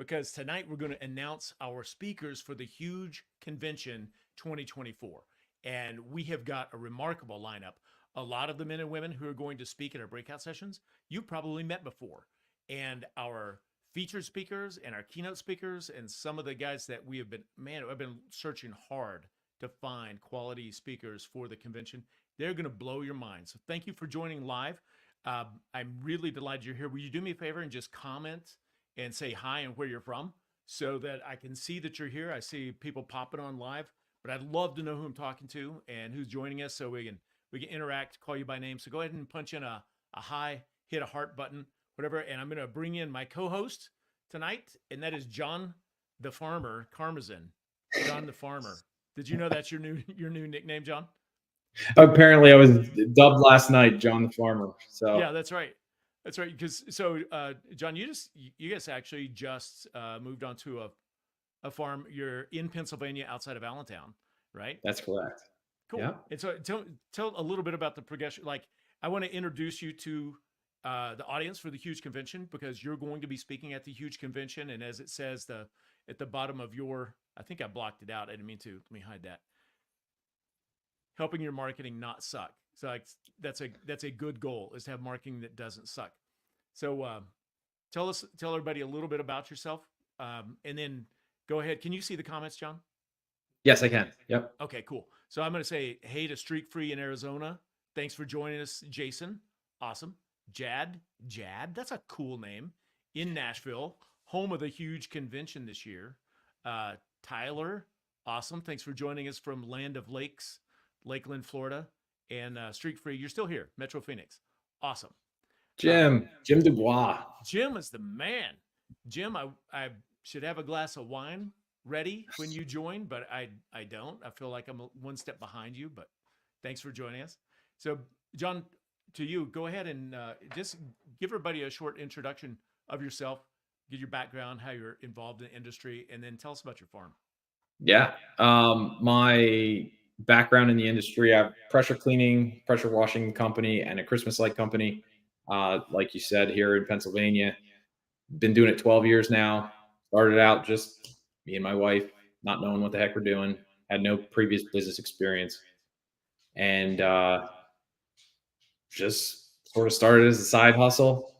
because tonight we're going to announce our speakers for the huge convention 2024. And we have got a remarkable lineup. A lot of the men and women who are going to speak at our breakout sessions, you've probably met before. And our featured speakers and our keynote speakers and some of the guys that we have been, man, I've been searching hard to find quality speakers for the convention. They're going to blow your mind. So thank you for joining live. I'm really delighted you're here. Will you do me a favor and just comment and say hi and where you're from so that I can see that you're here? I see people popping on live, but I'd love to know who I'm talking to and who's joining us so we can interact, call you by name. So go ahead and punch in a hi, hit a heart button, whatever. And I'm going to bring in my co-host tonight, and that is John the Farmer Karmazin. John the Farmer. Did you know that's your new nickname, John? Apparently, I was dubbed last night John the Farmer. So yeah, that's right. That's right. Because John, you guys actually just moved onto a farm. You're in Pennsylvania, outside of Allentown, right? That's correct. Cool. Yeah. And so tell a little bit about the progression. Like, I want to introduce you to the audience for the huge convention because you're going to be speaking at the huge convention. And as it says at the bottom of your, I think I blocked it out. I didn't mean to. Let me hide that. Helping your marketing not suck. So like, that's a good goal, is to have marketing that doesn't suck. So tell everybody a little bit about yourself, and then go ahead. Can you see the comments, John? Yes, I can. Yep. Okay, cool. So I'm going to say hey to Streak Free in Arizona. Thanks for joining us, Jason. Awesome. Jad, that's a cool name. In Nashville, home of the huge convention this year. Tyler, awesome. Thanks for joining us from Land of Lakes, Lakeland, Florida. And Streak Free, you're still here, Metro Phoenix. Awesome. Jim Dubois. Jim is the man. Jim, I should have a glass of wine ready when you join, but I don't. I feel like I'm one step behind you, but thanks for joining us. So, John, to you, go ahead and just give everybody a short introduction of yourself, get your background, how you're involved in the industry, and then tell us about your farm. Yeah. My background in the industry, I have pressure cleaning, pressure washing company, and a Christmas light company. Like you said, here in Pennsylvania, been doing it 12 years now. Started out just me and my wife, not knowing what the heck we're doing, had no previous business experience, and just sort of started as a side hustle.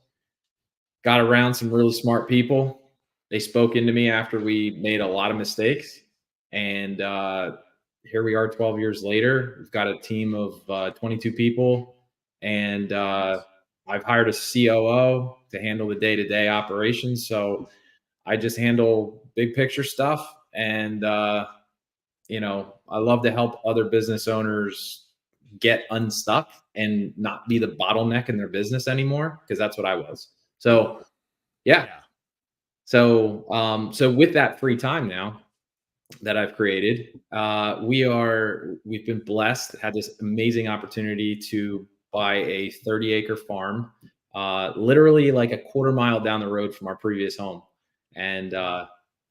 Got around some really smart people. They spoke into me after we made a lot of mistakes, and here we are 12 years later. We've got a team of 22 people, and I've hired a COO to handle the day-to-day operations. So I just handle big picture stuff, and I love to help other business owners get unstuck and not be the bottleneck in their business anymore, because that's what I was. So yeah. So with that free time now that I've created, we've been blessed, had this amazing opportunity to buy a 30-acre farm, literally like a quarter mile down the road from our previous home, and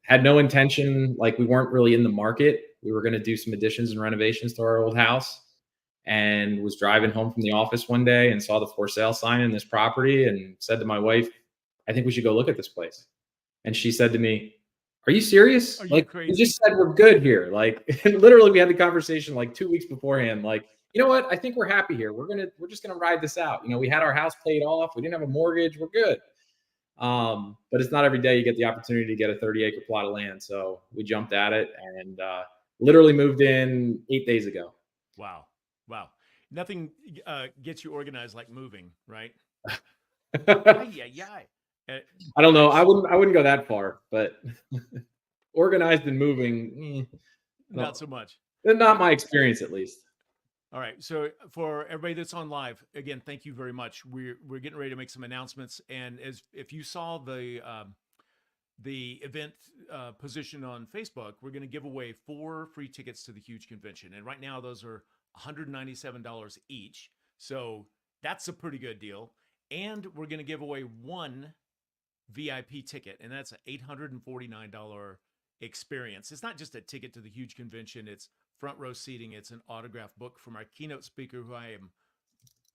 had no intention. Like, we weren't really in the market. We were going to do some additions and renovations to our old house, and was driving home from the office one day and saw the for sale sign in this property and said to my wife, I think we should go look at this place. And she said to me, are you serious? Are you like, crazy? You just said we're good here. Like, and literally we had the conversation like 2 weeks beforehand. Like, you know what? I think we're happy here. We're just gonna ride this out. We had our house paid off. We didn't have a mortgage. We're good. But it's not every day you get the opportunity to get a 30-acre plot of land. So we jumped at it and literally moved in 8 days ago. Wow. Nothing gets you organized like moving, right? I don't know. I wouldn't go that far, but organized and moving, not so much. Not my experience, at least. All right. So for everybody that's on live, again, thank you very much. We're getting ready to make some announcements, and if you saw the event position on Facebook, we're going to give away 4 free tickets to the huge convention, and right now those are $197 each. So that's a pretty good deal. And we're going to give away 1 VIP ticket, and that's an $849 experience. It's not just a ticket to the huge convention. It's front row seating. It's an autographed book from our keynote speaker, who I am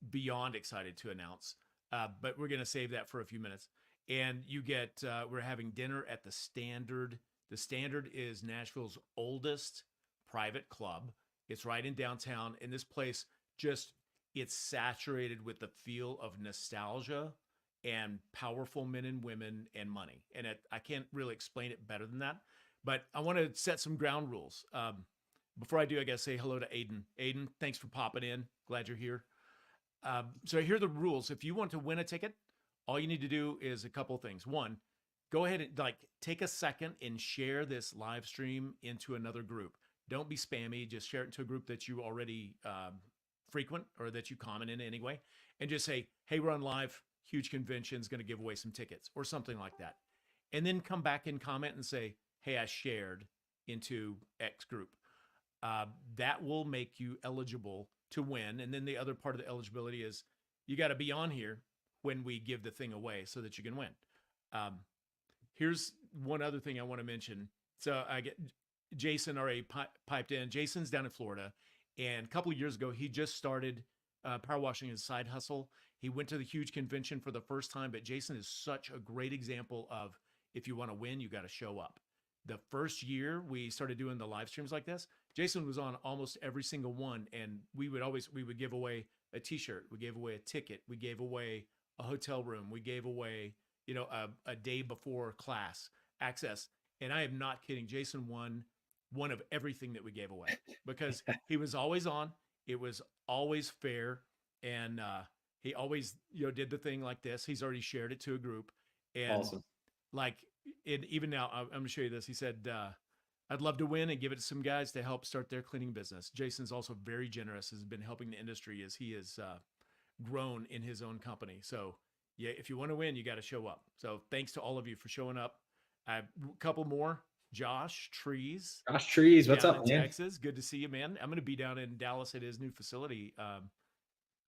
beyond excited to announce. But we're going to save that for a few minutes. and you get we're having dinner at the Standard. The Standard is Nashville's oldest private club. It's right in downtown, and this place just it's saturated with the feel of nostalgia and powerful men and women and money. And I can't really explain it better than that. But I want to set some ground rules. Before I do, I got to say hello to Aiden. Aiden, thanks for popping in. Glad you're here. So here are the rules. If you want to win a ticket, all you need to do is a couple of things. One, go ahead and take a second and share this live stream into another group. Don't be spammy. Just share it to a group that you already frequent or that you comment in anyway, and just say, "Hey, we're on live. Huge convention's going to give away some tickets," or something like that. And then come back and comment and say, "Hey, I shared into X group." That will make you eligible to win. And then the other part of the eligibility is you got to be on here when we give the thing away so that you can win. Here's one other thing I want to mention. So I get Jason already piped in. Jason's down in Florida, and a couple of years ago, he just started power washing as a side hustle. He went to the huge convention for the first time, but Jason is such a great example of if you want to win, you got to show up. The first year we started doing the live streams like this, Jason was on almost every single one, and we would give away a T-shirt, we gave away a ticket, we gave away a hotel room, we gave away a day before class access. And I am not kidding. Jason won one of everything that we gave away because he was always on. It was always fair, and he always did the thing like this. He's already shared it to a group, and Awesome. Even now, I'm going to show you this. He said, "I'd love to win and give it to some guys to help start their cleaning business." Jason's also very generous. Has been helping the industry as he has grown in his own company. So yeah, if you want to win, you got to show up. So thanks to all of you for showing up. I have a couple more. Josh Trees. Josh Trees, what's down up, in man? Texas. Good to see you, man. I'm going to be down in Dallas at his new facility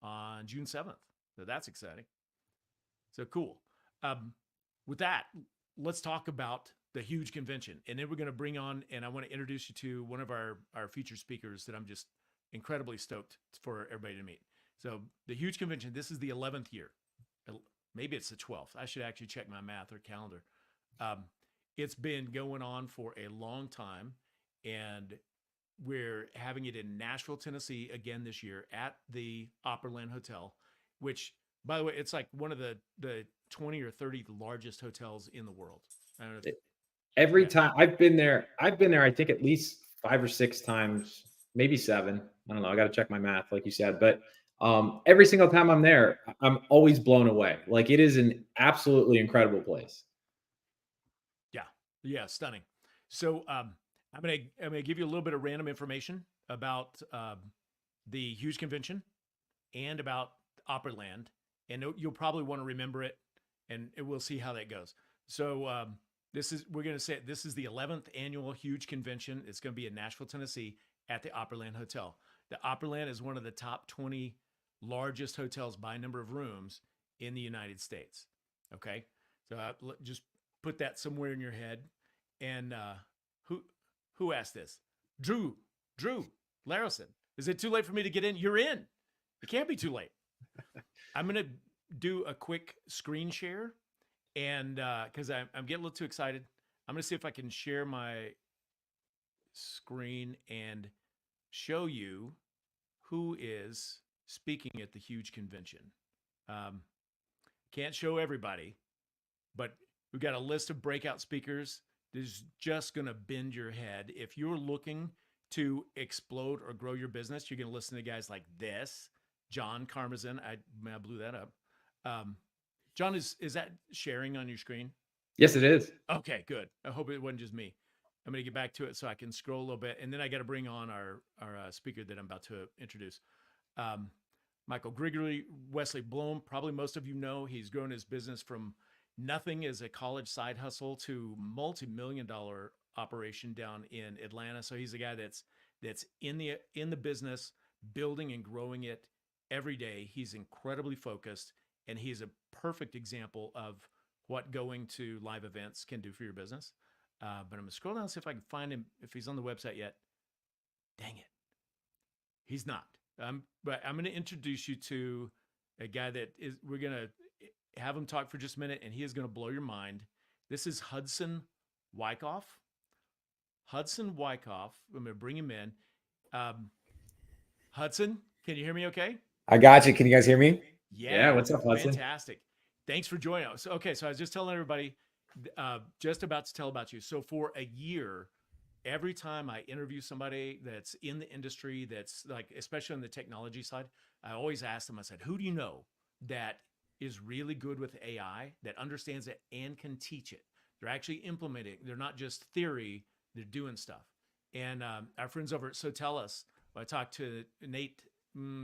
on June 7th. So that's exciting. So cool. With that, let's talk about the huge convention. And then we're going to bring on, and I want to introduce you to one of our featured speakers that I'm just incredibly stoked for everybody to meet. So the huge convention, this is the 11th year. Maybe it's the 12th. I should actually check my math or calendar. It's been going on for a long time, and we're having it in Nashville, Tennessee again this year at the Opryland Hotel, which, by the way, it's like one of the 20 or 30 largest hotels in the world. I don't know if, Every yeah. time I've been there, I think at least 5 or 6 times, maybe 7. I don't know. I got to check my math, like you said. But every single time I'm there, I'm always blown away. Like, it is an absolutely incredible place. Yeah, stunning. So I'm gonna give you a little bit of random information about the huge convention and about Opryland, and you'll probably want to remember it, and we'll see how that goes. So we're gonna say this is the 11th annual huge convention. It's gonna be in Nashville, Tennessee, at the Opryland Hotel. The Opryland is one of the top 20 largest hotels by number of rooms in the United States. Okay, so just put that somewhere in your head. And who asked this? Drew Larison. Is it too late for me to get in? You're in. It can't be too late. I'm gonna do a quick screen share, and because I'm getting a little too excited, I'm gonna see if I can share my screen and show you who is speaking at the huge convention. Can't show everybody, but we've got a list of breakout speakers that is just going to bend your head. If you're looking to explode or grow your business, you're going to listen to guys like this. John Karmazin. I blew that up. John, is that sharing on your screen? Yes, it is. Okay, good. I hope it wasn't just me. I'm going to get back to it so I can scroll a little bit. And then I got to bring on our speaker that I'm about to introduce. Michael Grigory, Wesley Blum. Probably most of you know he's grown his business from nothing as a college side hustle to multi-million-dollar operation down in Atlanta. So he's a guy that's in the business, building and growing it every day. He's incredibly focused, and he's a perfect example of what going to live events can do for your business. But I'm gonna scroll down and see if I can find him, if he's on the website yet. Dang it, he's not. But I'm gonna introduce you to a guy that is. We're gonna have him talk for just a minute, and he is going to blow your mind. This is Hudson Wyckoff. Hudson Wyckoff. I'm going to bring him in. Hudson, can you hear me okay? I got you. Can you guys hear me? Yeah, what's up, Hudson? Fantastic. Thanks for joining us. Okay, so I was just telling everybody, just about to tell about you. So for a year, every time I interview somebody that's in the industry, that's like, especially on the technology side, I always ask them, I said, who do you know that is really good with AI, that understands it and can teach it? They're actually implementing. They're not just theory, they're doing stuff. And our friends over at Sotellus, I talked to Nate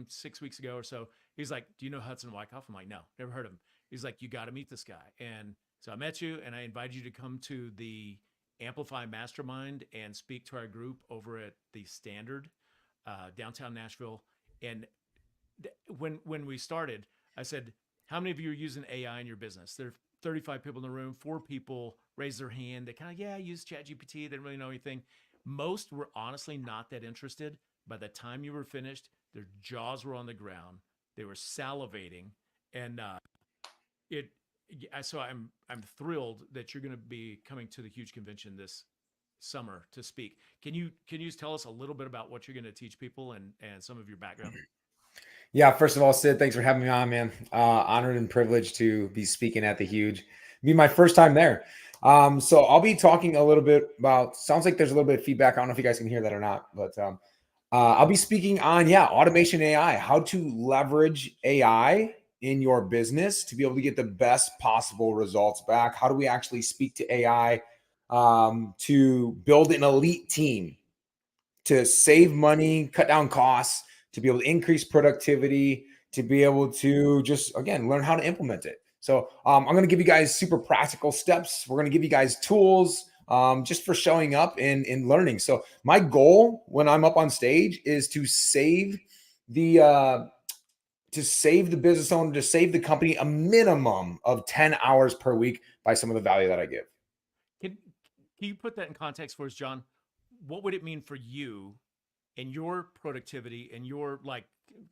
6 weeks ago or so. He's like, do you know Hudson Wyckoff? I'm like, no, never heard of him. He's like, you got to meet this guy. And so I met you, and I invited you to come to the Amplify Mastermind and speak to our group over at the Standard, downtown Nashville. And when we started, I said, how many of you are using AI in your business? There are 35 people in the room. 4 people raised their hand. They kind of, I use ChatGPT. They didn't really know anything. Most were honestly not that interested. By the time you were finished, their jaws were on the ground. They were salivating. And so I'm thrilled that you're going to be coming to the huge convention this summer to speak. Can you just tell us a little bit about what you're going to teach people and some of your background? Yeah, first of all, Sid, thanks for having me on, man. Honored and privileged to be speaking at the Huge. It'll be my first time there. So I'll be talking a little bit about, sounds like there's a little bit of feedback. I don't know if you guys can hear that or not, but I'll be speaking on, automation AI, how to leverage AI in your business to be able to get the best possible results back. How do we actually speak to AI to build an elite team, to save money, cut down costs, to be able to increase productivity, to be able to just, again, learn how to implement it. So I'm going to give you guys super practical steps. We're going to give you guys tools just for showing up and learning. So my goal when I'm up on stage is to save the business owner, to save the company a minimum of 10 hours per week by some of the value that I give. Can you put that in context for us, John? What would it mean for you and your productivity and your like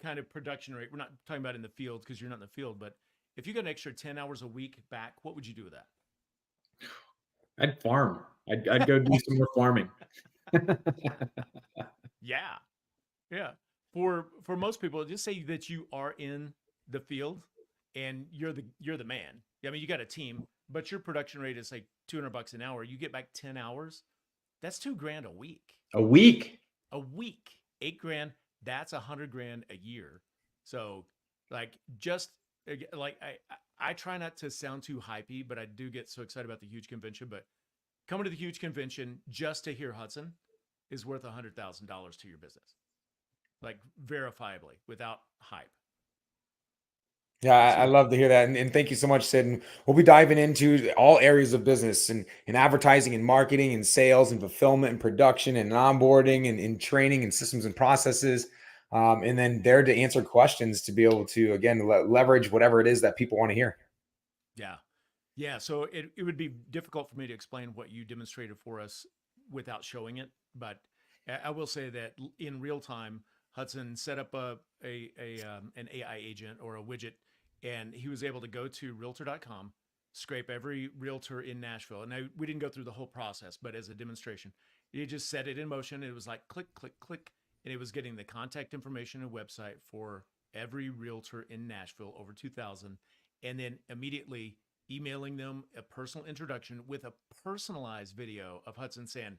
kind of production rate? We're not talking about in the field because you're not in the field, but if you got an extra 10 hours a week back, what would you do with that? I'd farm. I'd go do some more farming. Yeah. For most people, just say that you are in the field and you're the man. I mean, you got a team, but your production rate is like $200 an hour. You get back 10 hours. That's $2,000 a week. A week? A week. $8,000. That's $100,000 a year. So like, just like I try not to sound too hypey, but I do get so excited about the huge convention. But coming to the huge convention just to hear Hudson is worth $100,000 to your business, like verifiably, without hype. Yeah, I love to hear that. And thank you so much, Sid. And we'll be diving into all areas of business and advertising and marketing and sales and fulfillment and production and onboarding and training and systems and processes. And then there to answer questions to be able to, again, leverage whatever it is that people want to hear. Yeah. So it would be difficult for me to explain what you demonstrated for us without showing it. But I will say that in real time, Hudson set up an AI agent or a widget, and he was able to go to realtor.com, scrape every realtor in Nashville. And we didn't go through the whole process, but as a demonstration, he just set it in motion. It was like click, click, click. And it was getting the contact information and website for every realtor in Nashville, over 2,000. And then immediately emailing them a personal introduction with a personalized video of Hudson saying,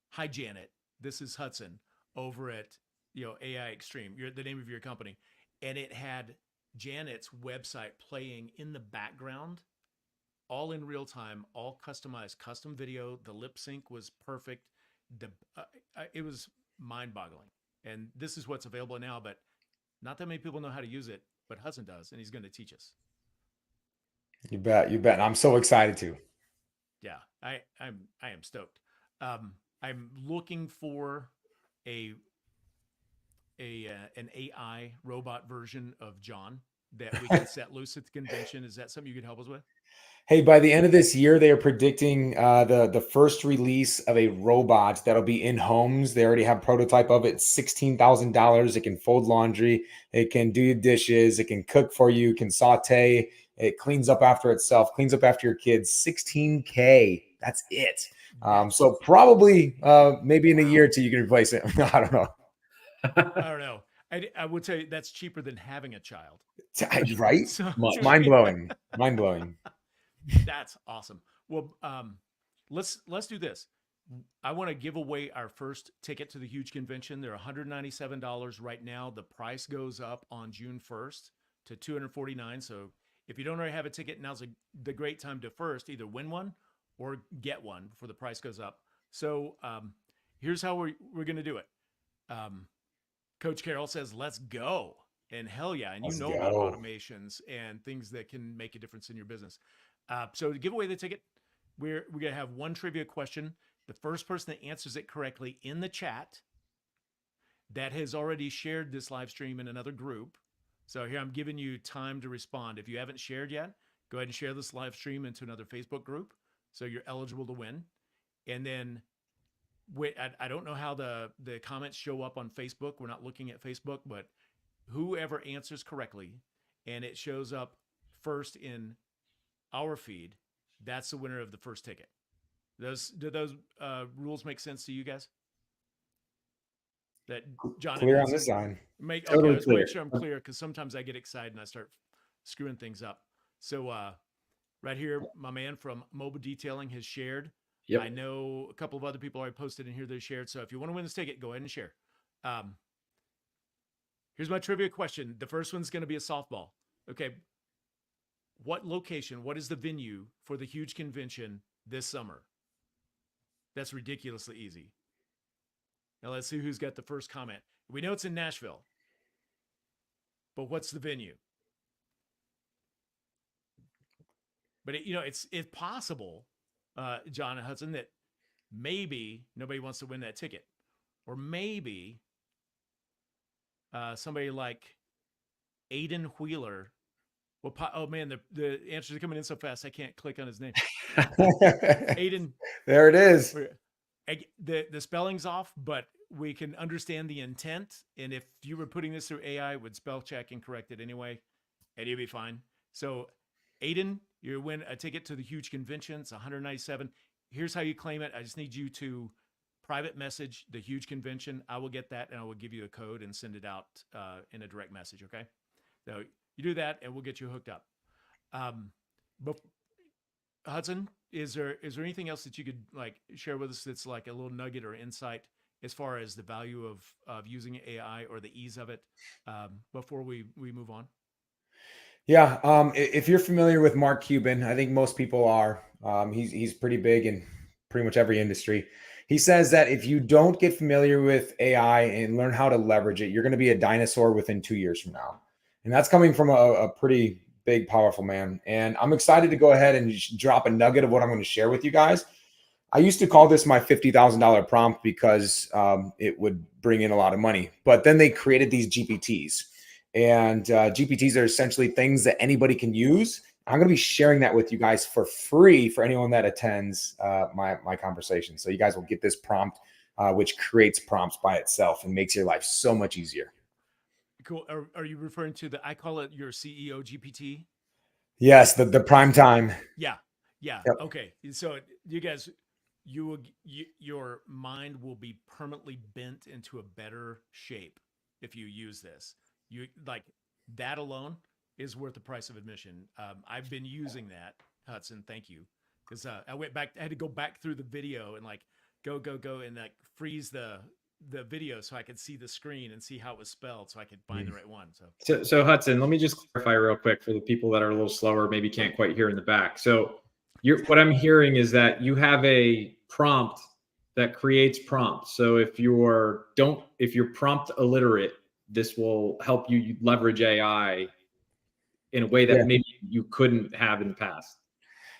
"Hi, Janet, this is Hudson over at AI Extreme, you're the name of your company." And it had Janet's website playing in the background, all in real time, all customized, custom video. The lip sync was perfect. It was mind-boggling. And this is what's available now, but not that many people know how to use it, but Hudson does, and he's going to teach us. You bet. And I'm so excited to. Yeah, I am stoked. I'm looking for an AI robot version of John that we can set loose at the convention. Is that something you could help us with? Hey, by the end of this year, they are predicting the first release of a robot that'll be in homes. They already have a prototype of it. $16,000. It can fold laundry. It can do your dishes. It can cook for you. It can saute. It cleans up after itself, cleans up after your kids. 16K. That's it. So probably maybe in a year or two you can replace it. I don't know. I don't know. I would say that's cheaper than having a child. Right? So Mind blowing. Mind blowing. that's awesome. Well, let's do this. I want to give away our first ticket to the huge convention. They're $197 right now. The price goes up on June 1st to $249. So if you don't already have a ticket, now's the great time to first either win one or get one before the price goes up. So here's how we're going to do it. Coach Carroll says, let's go. And hell yeah. And you know about automations and things that can make a difference in your business. So to give away the ticket, we're going to have one trivia question. The first person that answers it correctly in the chat that has already shared this live stream in another group. So here I'm giving you time to respond. If you haven't shared yet, go ahead and share this live stream into another Facebook group. So you're eligible to win. And then I don't know how the comments show up on Facebook. We're not looking at Facebook, but whoever answers correctly and it shows up first in our feed, that's the winner of the first ticket. Do those rules make sense to you guys? That John clear on this side. Okay, let's make sure I'm clear because sometimes I get excited and I start screwing things up. So right here, my man from Mobile Detailing has shared. Yep. I know a couple of other people already posted in here they shared. So if you want to win this ticket, go ahead and share. Here's my trivia question. The first one's going to be a softball. Okay. What location, what is the venue for the huge convention this summer? That's ridiculously easy. Now let's see who's got the first comment. We know it's in Nashville, but what's the venue? But it's possible, John and Hudson, that maybe nobody wants to win that ticket, or maybe somebody like Aiden Wheeler. Well, oh man, the answers are coming in so fast I can't click on his name. Aiden. There it is. The spelling's off, but we can understand the intent. And if you were putting this through AI, it would spell check and correct it anyway, and you'll be fine. So, Aiden, you win a ticket to the huge convention. It's $197. Here's how you claim it. I just need you to private message the huge convention. I will get that, and I will give you a code and send it out in a direct message. Okay, so you do that, and we'll get you hooked up. But Hudson, is there anything else that you could share with us that's like a little nugget or insight as far as the value of using AI or the ease of it before we move on? Yeah, if you're familiar with Mark Cuban, I think most people are. He's pretty big in pretty much every industry. He says that if you don't get familiar with AI and learn how to leverage it, you're going to be a dinosaur within 2 years from now. And that's coming from a pretty big, powerful man. And I'm excited to go ahead and drop a nugget of what I'm going to share with you guys. I used to call this my $50,000 prompt because it would bring in a lot of money. But then they created these GPTs. And GPTs are essentially things that anybody can use. I'm going to be sharing that with you guys for free for anyone that attends my conversation. So you guys will get this prompt, which creates prompts by itself and makes your life so much easier. Cool. Are you referring to I call it your CEO GPT? Yes, the prime time. Yeah. Yep. Okay. So you guys, your mind will be permanently bent into a better shape if you use this. You that alone is worth the price of admission. I've been using that, Hudson. Thank you, because I went back. I had to go back through the video and go and freeze the video so I could see the screen and see how it was spelled so I could find the right one. So Hudson, let me just clarify real quick for the people that are a little slower, maybe can't quite hear in the back. So what I'm hearing is that you have a prompt that creates prompts. So if you're prompt illiterate, this will help you leverage AI in a way that maybe you couldn't have in the past.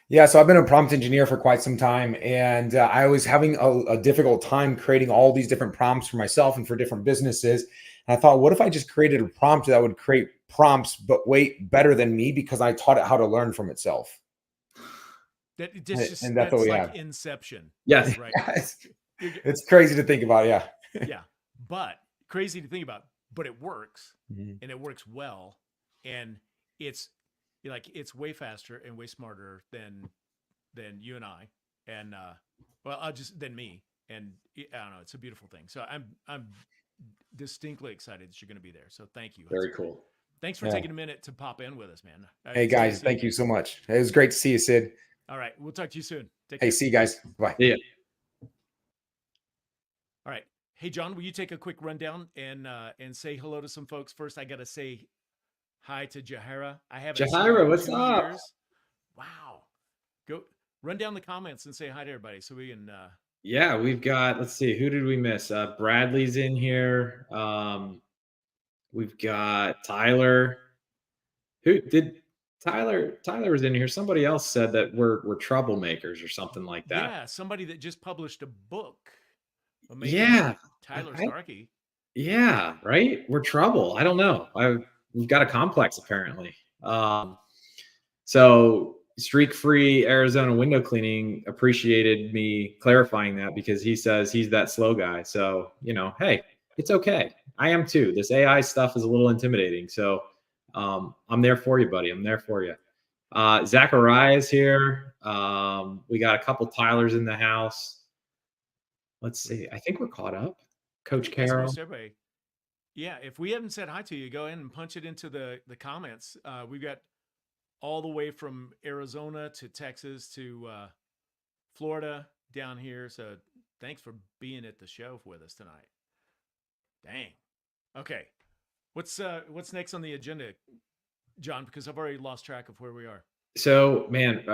Yeah, so I've been a prompt engineer for quite some time, and I was having a difficult time creating all these different prompts for myself and for different businesses. And I thought, what if I just created a prompt that would create prompts, but better than me because I taught it how to learn from itself. That's what we have. Inception. Yes. Right. It's crazy to think about. Yeah. Yeah. But crazy to think about, but it works and it works well. And it's like it's way faster and way smarter than you and I, and well, I'll just than me, and I don't know. It's a beautiful thing. So I'm distinctly excited that you're going to be there. So thank you. That's Very great. cool. Thanks for Yeah. taking a minute to pop in with us, man. Hey It's good to guys, see thank you so much. It was great to see you, Sid. All right, we'll talk to you soon. Take Hey, care. see you guys. Bye. Yeah. All right. Hey, John, will you take a quick rundown and say hello to some folks first? I got to say hi to Jahira. I haven't seen her Jahira, in what's 2 up? years. Wow. Go run down the comments and say hi to everybody so we can. Yeah, we've got, let's see, who did we miss? Bradley's in here. We've got Tyler. Who did Tyler? Tyler was in here. Somebody else said that we're troublemakers or something like that. Yeah, somebody that just published a book. Yeah. Tyler I- Starkey. Yeah, right. We're trouble. I don't know. We've got a complex apparently. So Streak Free Arizona Window Cleaning appreciated me clarifying that because he says he's that slow guy. So, hey, it's okay. I am too. This AI stuff is a little intimidating. So I'm there for you, buddy. I'm there for you. Zachariah is here. We got a couple Tylers in the house. Let's see. I think we're caught up. Coach That's Carroll. most everybody. Yeah, if we haven't said hi to you, go in and punch it into the comments. We've got all the way from Arizona to Texas to Florida down here. So thanks for being at the show with us tonight. Dang. Okay. What's next on the agenda, John? Because I've already lost track of where we are. So, man,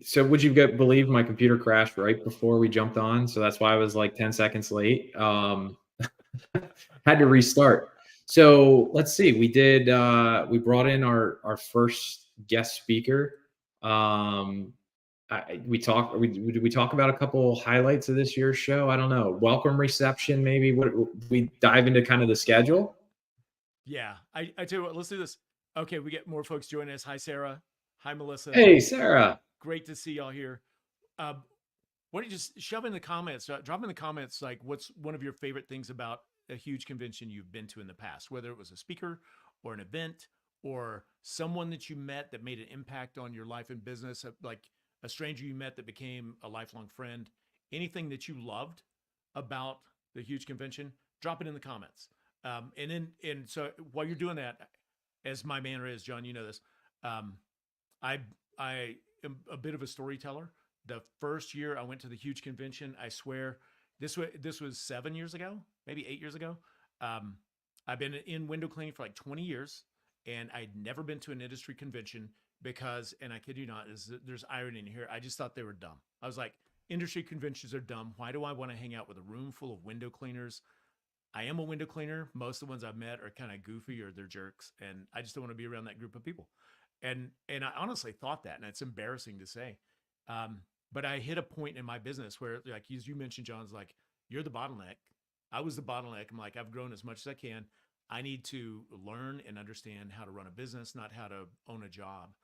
so would you believe my computer crashed right before we jumped on? So that's why I was like 10 seconds late. Had to restart. So let's see. We brought in our first guest speaker. Did we talk about a couple highlights of this year's show? I don't know. Welcome reception, maybe. What we dive into kind of the schedule? Yeah, I tell you what, let's do this. Okay, we get more folks joining us. Hi, Sarah. Hi, Melissa. Hey, Sarah. Great to see y'all here. Why don't you just shove in the comments, drop in the comments, like what's one of your favorite things about a huge convention you've been to in the past, whether it was a speaker or an event or someone that you met that made an impact on your life and business, like a stranger you met that became a lifelong friend, anything that you loved about the huge convention, drop it in the comments. And so while you're doing that, as my manner is, John, you know this, I am a bit of a storyteller. The first year I went to the huge convention, I swear this was 7 years ago, maybe 8 years ago. I've been in window cleaning for like 20 years, and I'd never been to an industry convention because, and I kid you not, there's irony in here. I just thought they were dumb. I was like, industry conventions are dumb. Why do I want to hang out with a room full of window cleaners? I am a window cleaner. Most of the ones I've met are kind of goofy or they're jerks, and I just don't want to be around that group of people. And I honestly thought that, and it's embarrassing to say. But I hit a point in my business where, like as you mentioned, John's like, you're the bottleneck. I was the bottleneck. I'm like, I've grown as much as I can. I need to learn and understand how to run a business, not how to own a job.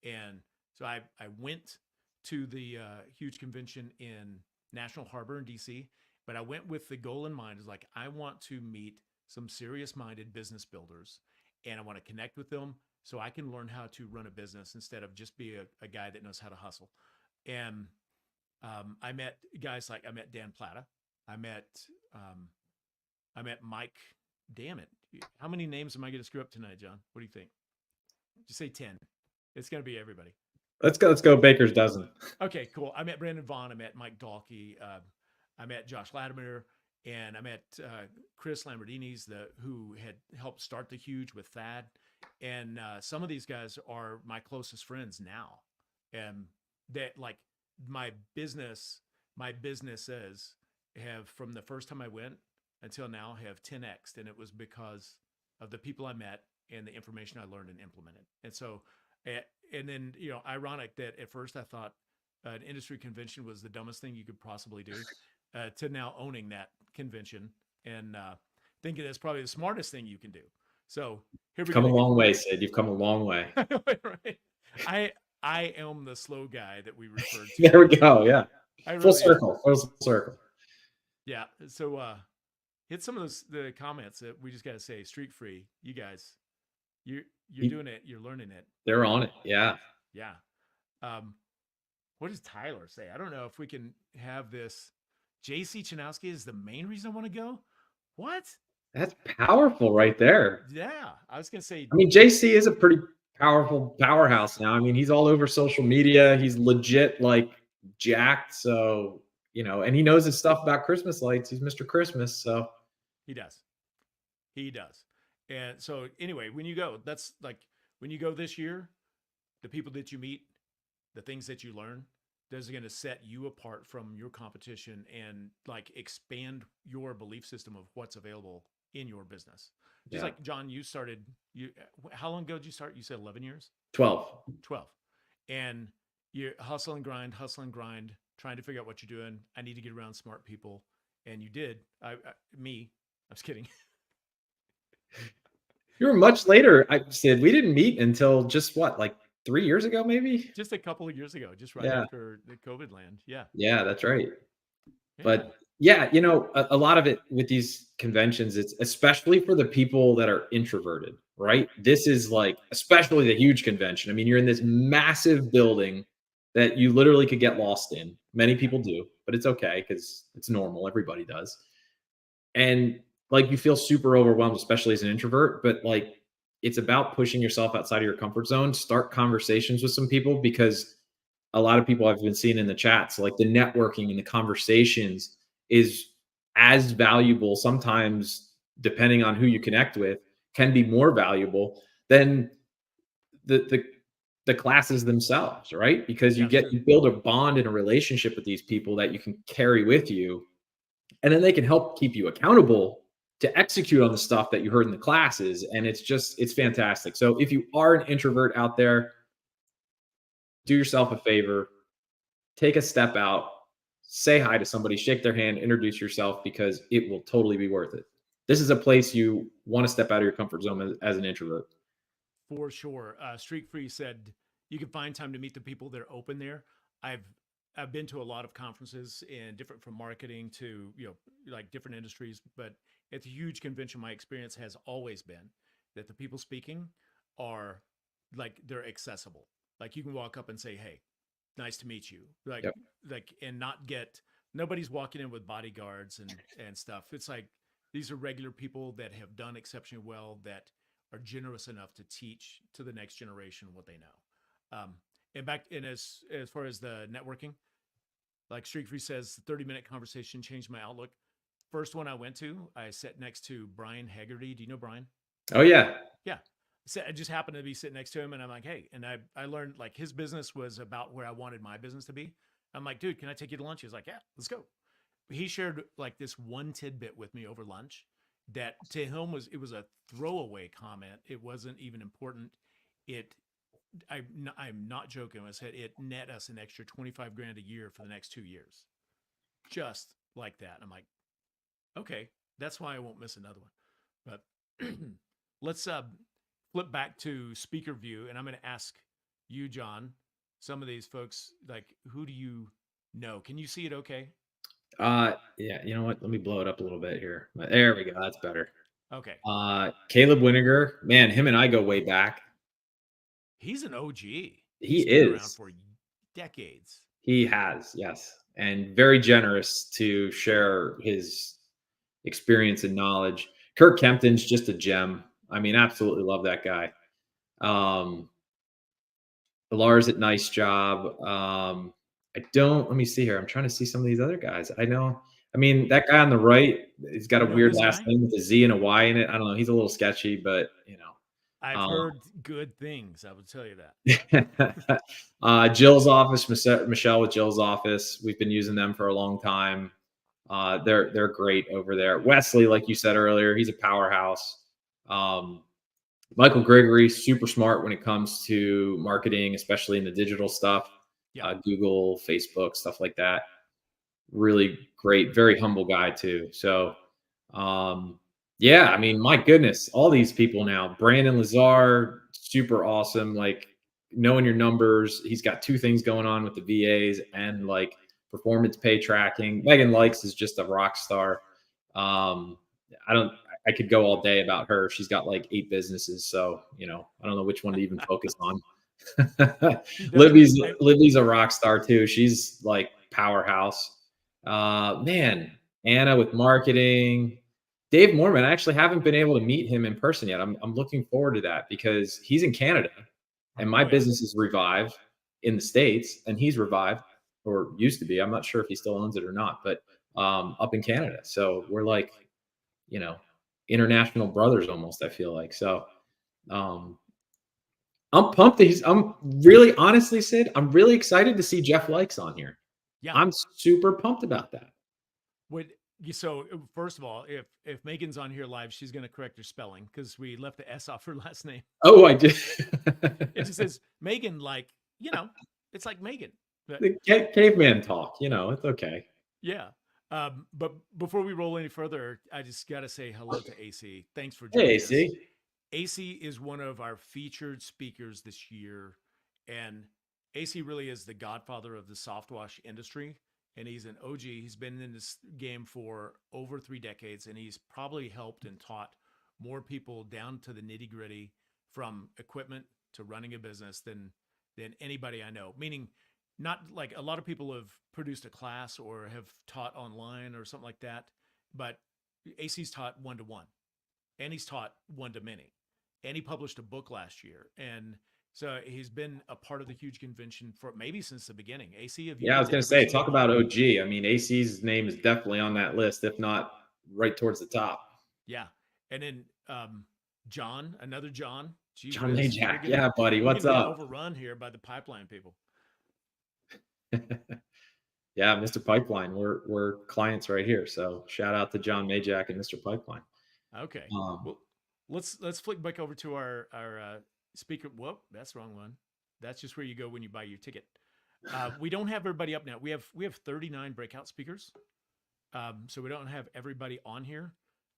And so I went to the huge convention in National Harbor in DC, but I went with the goal in mind. Is like, I want to meet some serious minded business builders and I want to connect with them so I can learn how to run a business instead of just be a guy that knows how to hustle. And I met guys like, I met Dan Plata. I met Mike. Damn it. How many names am I going to screw up tonight, John? What do you think? Just say 10. It's going to be everybody. Let's go Baker's dozen. Okay, cool. I met Brandon Vaughn. I met Mike Dahlke. I met Josh Latimer, and I met Chris Lamborghinis, who had helped start the huge with Thad. And some of these guys are my closest friends now. And that, like, my businesses have, from the first time I went until now, have 10x'd, and it was because of the people I met and the information I learned and implemented. And so, and then, ironic that at first I thought an industry convention was the dumbest thing you could possibly do, to now owning that convention and thinking that's probably the smartest thing you can do. So here we go. Come a long way, Sid. You've come a long way. Right. I am the slow guy that we referred to. There we go. Yeah. Full circle. Yeah. So hit some of the comments that we just got to say. Streak Free, you guys, you're doing it. You're learning it. They're on it. Yeah. Yeah. What does Tyler say? I don't know if we can have this. JC Chanowski is the main reason I want to go. What? That's powerful right there. Yeah. I was going to say, I mean, JC is a pretty powerful powerhouse now. I mean, he's all over social media. He's legit like jacked. So, and he knows his stuff about Christmas lights. He's Mr. Christmas. So he does. He does. And so anyway, when you go, that's like when you go this year, the people that you meet, the things that you learn, those are going to set you apart from your competition and like expand your belief system of what's available in your business. Just like John, how long ago did you start? You said 11 years? 12. And you hustle and grind, trying to figure out what you're doing. I need to get around smart people. And you did. I'm just kidding. You were much later. I said we didn't meet until just like 3 years ago, maybe? Just a couple of years ago, just right after the COVID land. Yeah. Yeah, that's right. Yeah. But yeah, a lot of it with these conventions, it's especially for the people that are introverted, right? This is like, especially the huge convention. I mean, you're in this massive building that you literally could get lost in. Many people do, but it's okay because it's normal. Everybody does. And like, you feel super overwhelmed, especially as an introvert, but like, it's about pushing yourself outside of your comfort zone, start conversations with some people, because a lot of people I've been seeing in the chats, like the networking and the conversations is as valuable, sometimes depending on who you connect with, can be more valuable than the classes themselves, right? Because you build a bond and a relationship with these people that you can carry with you, and then they can help keep you accountable to execute on the stuff that you heard in the classes. And it's fantastic. So if you are an introvert out there, do yourself a favor, take a step out, say hi to somebody, shake their hand, introduce yourself, because it will totally be worth it. This is a place you want to step out of your comfort zone as an introvert. For sure. Streak Free said you can find time to meet the people that are open there. I've been to a lot of conferences and different, from marketing to, like different industries, but at the huge convention, my experience has always been that the people speaking are like, they're accessible. Like you can walk up and say, "Hey, nice to meet you." And not get, nobody's walking in with bodyguards and stuff. It's like, these are regular people that have done exceptionally well, that are generous enough to teach to the next generation what they know. And as far as the networking, like Streak Free says, 30-minute conversation changed my outlook. First one I went to, I sat next to Brian Haggerty. Do you know Brian? Oh yeah. Yeah. So I just happened to be sitting next to him, and I'm like, hey, and I learned like his business was about where I wanted my business to be. I'm like, dude, can I take you to lunch? He's like, yeah, let's go. He shared like this one tidbit with me over lunch that to him was a throwaway comment. It wasn't even important. I'm not joking. I said it net us an extra $25,000 a year for the next 2 years. Just like that. And I'm like, okay, that's why I won't miss another one. But let's flip back to speaker view, and I'm going to ask you, John, some of these folks, like, who do you know? Can you see it okay? Yeah, you know what? Let me blow it up a little bit here. There we go. That's better. Okay. Caleb Winiger, man, him and I go way back. He's an OG. He's been around for decades. He has, yes. And very generous to share his experience and knowledge. Kirk Kempton's just a gem. I mean, absolutely love that guy. Lars at Nice Job. Let me see here. I'm trying to see some of these other guys. I mean, that guy on the right, he's got a weird last name with a Z and a Y in it. I don't know. He's a little sketchy, but I've heard good things. I would tell you that. Jill's office, Michelle with Jill's office. We've been using them for a long time. They're great over there. Wesley, like you said earlier, he's a powerhouse. Michael Gregory, super smart when it comes to marketing, especially in the digital stuff. Yeah. Google, Facebook, stuff like that. Really great, very humble guy too. So, yeah, I mean, my goodness, all these people now. Brandon Lazar, super awesome. Like knowing your numbers. He's got 2 things going on with the VAs and like performance pay tracking. Megan Likes is just a rock star. I I could go all day about her. She's got like 8 businesses, so I don't know which one to even focus on. Libby's a rock star too. She's like powerhouse. Man, Anna with marketing. Dave Moorman, I actually haven't been able to meet him in person yet. I'm looking forward to that because he's in Canada and my business is Revive in the States and he's Revive, or used to be. I'm not sure if he still owns it or not, but up in Canada. So we're like, international brothers almost, I feel like. So I'm pumped that I'm really, honestly, Sid, I'm really excited to see Jeff Likes on here. Yeah. I'm super pumped about that. So first of all, if Megan's on here live, she's going to correct her spelling because we left the S off her last name. Oh, I did. It just says Megan, like, it's like Megan. But, the caveman talk, it's okay. Yeah. But before we roll any further, I just got to say hello to AC. Thanks for joining us. Hey, AC. AC is one of our featured speakers this year. And AC really is the godfather of the soft wash industry. And he's an OG. He's been in this game for over 3 decades. And he's probably helped and taught more people down to the nitty gritty from equipment to running a business than anybody I know. Meaning, not like a lot of people have produced a class or have taught online or something like that, but AC's taught one-to-one and he's taught one-to-many, and he published a book last year. And so he's been a part of the huge convention for maybe since the beginning. AC, I was going to say, talk about OG. I mean, AC's name is definitely on that list, if not right towards the top. Yeah. And then John, another John. John Majak. Yeah, buddy. What's up? Overrun here by the pipeline people. Yeah, Mr. Pipeline. We're clients right here. So shout out to John Majak and Mr. Pipeline. Okay. Well, let's flick back over to our speaker. Whoop, that's the wrong one. That's just where you go when you buy your ticket. We don't have everybody up now. We have 39 breakout speakers. So we don't have everybody on here,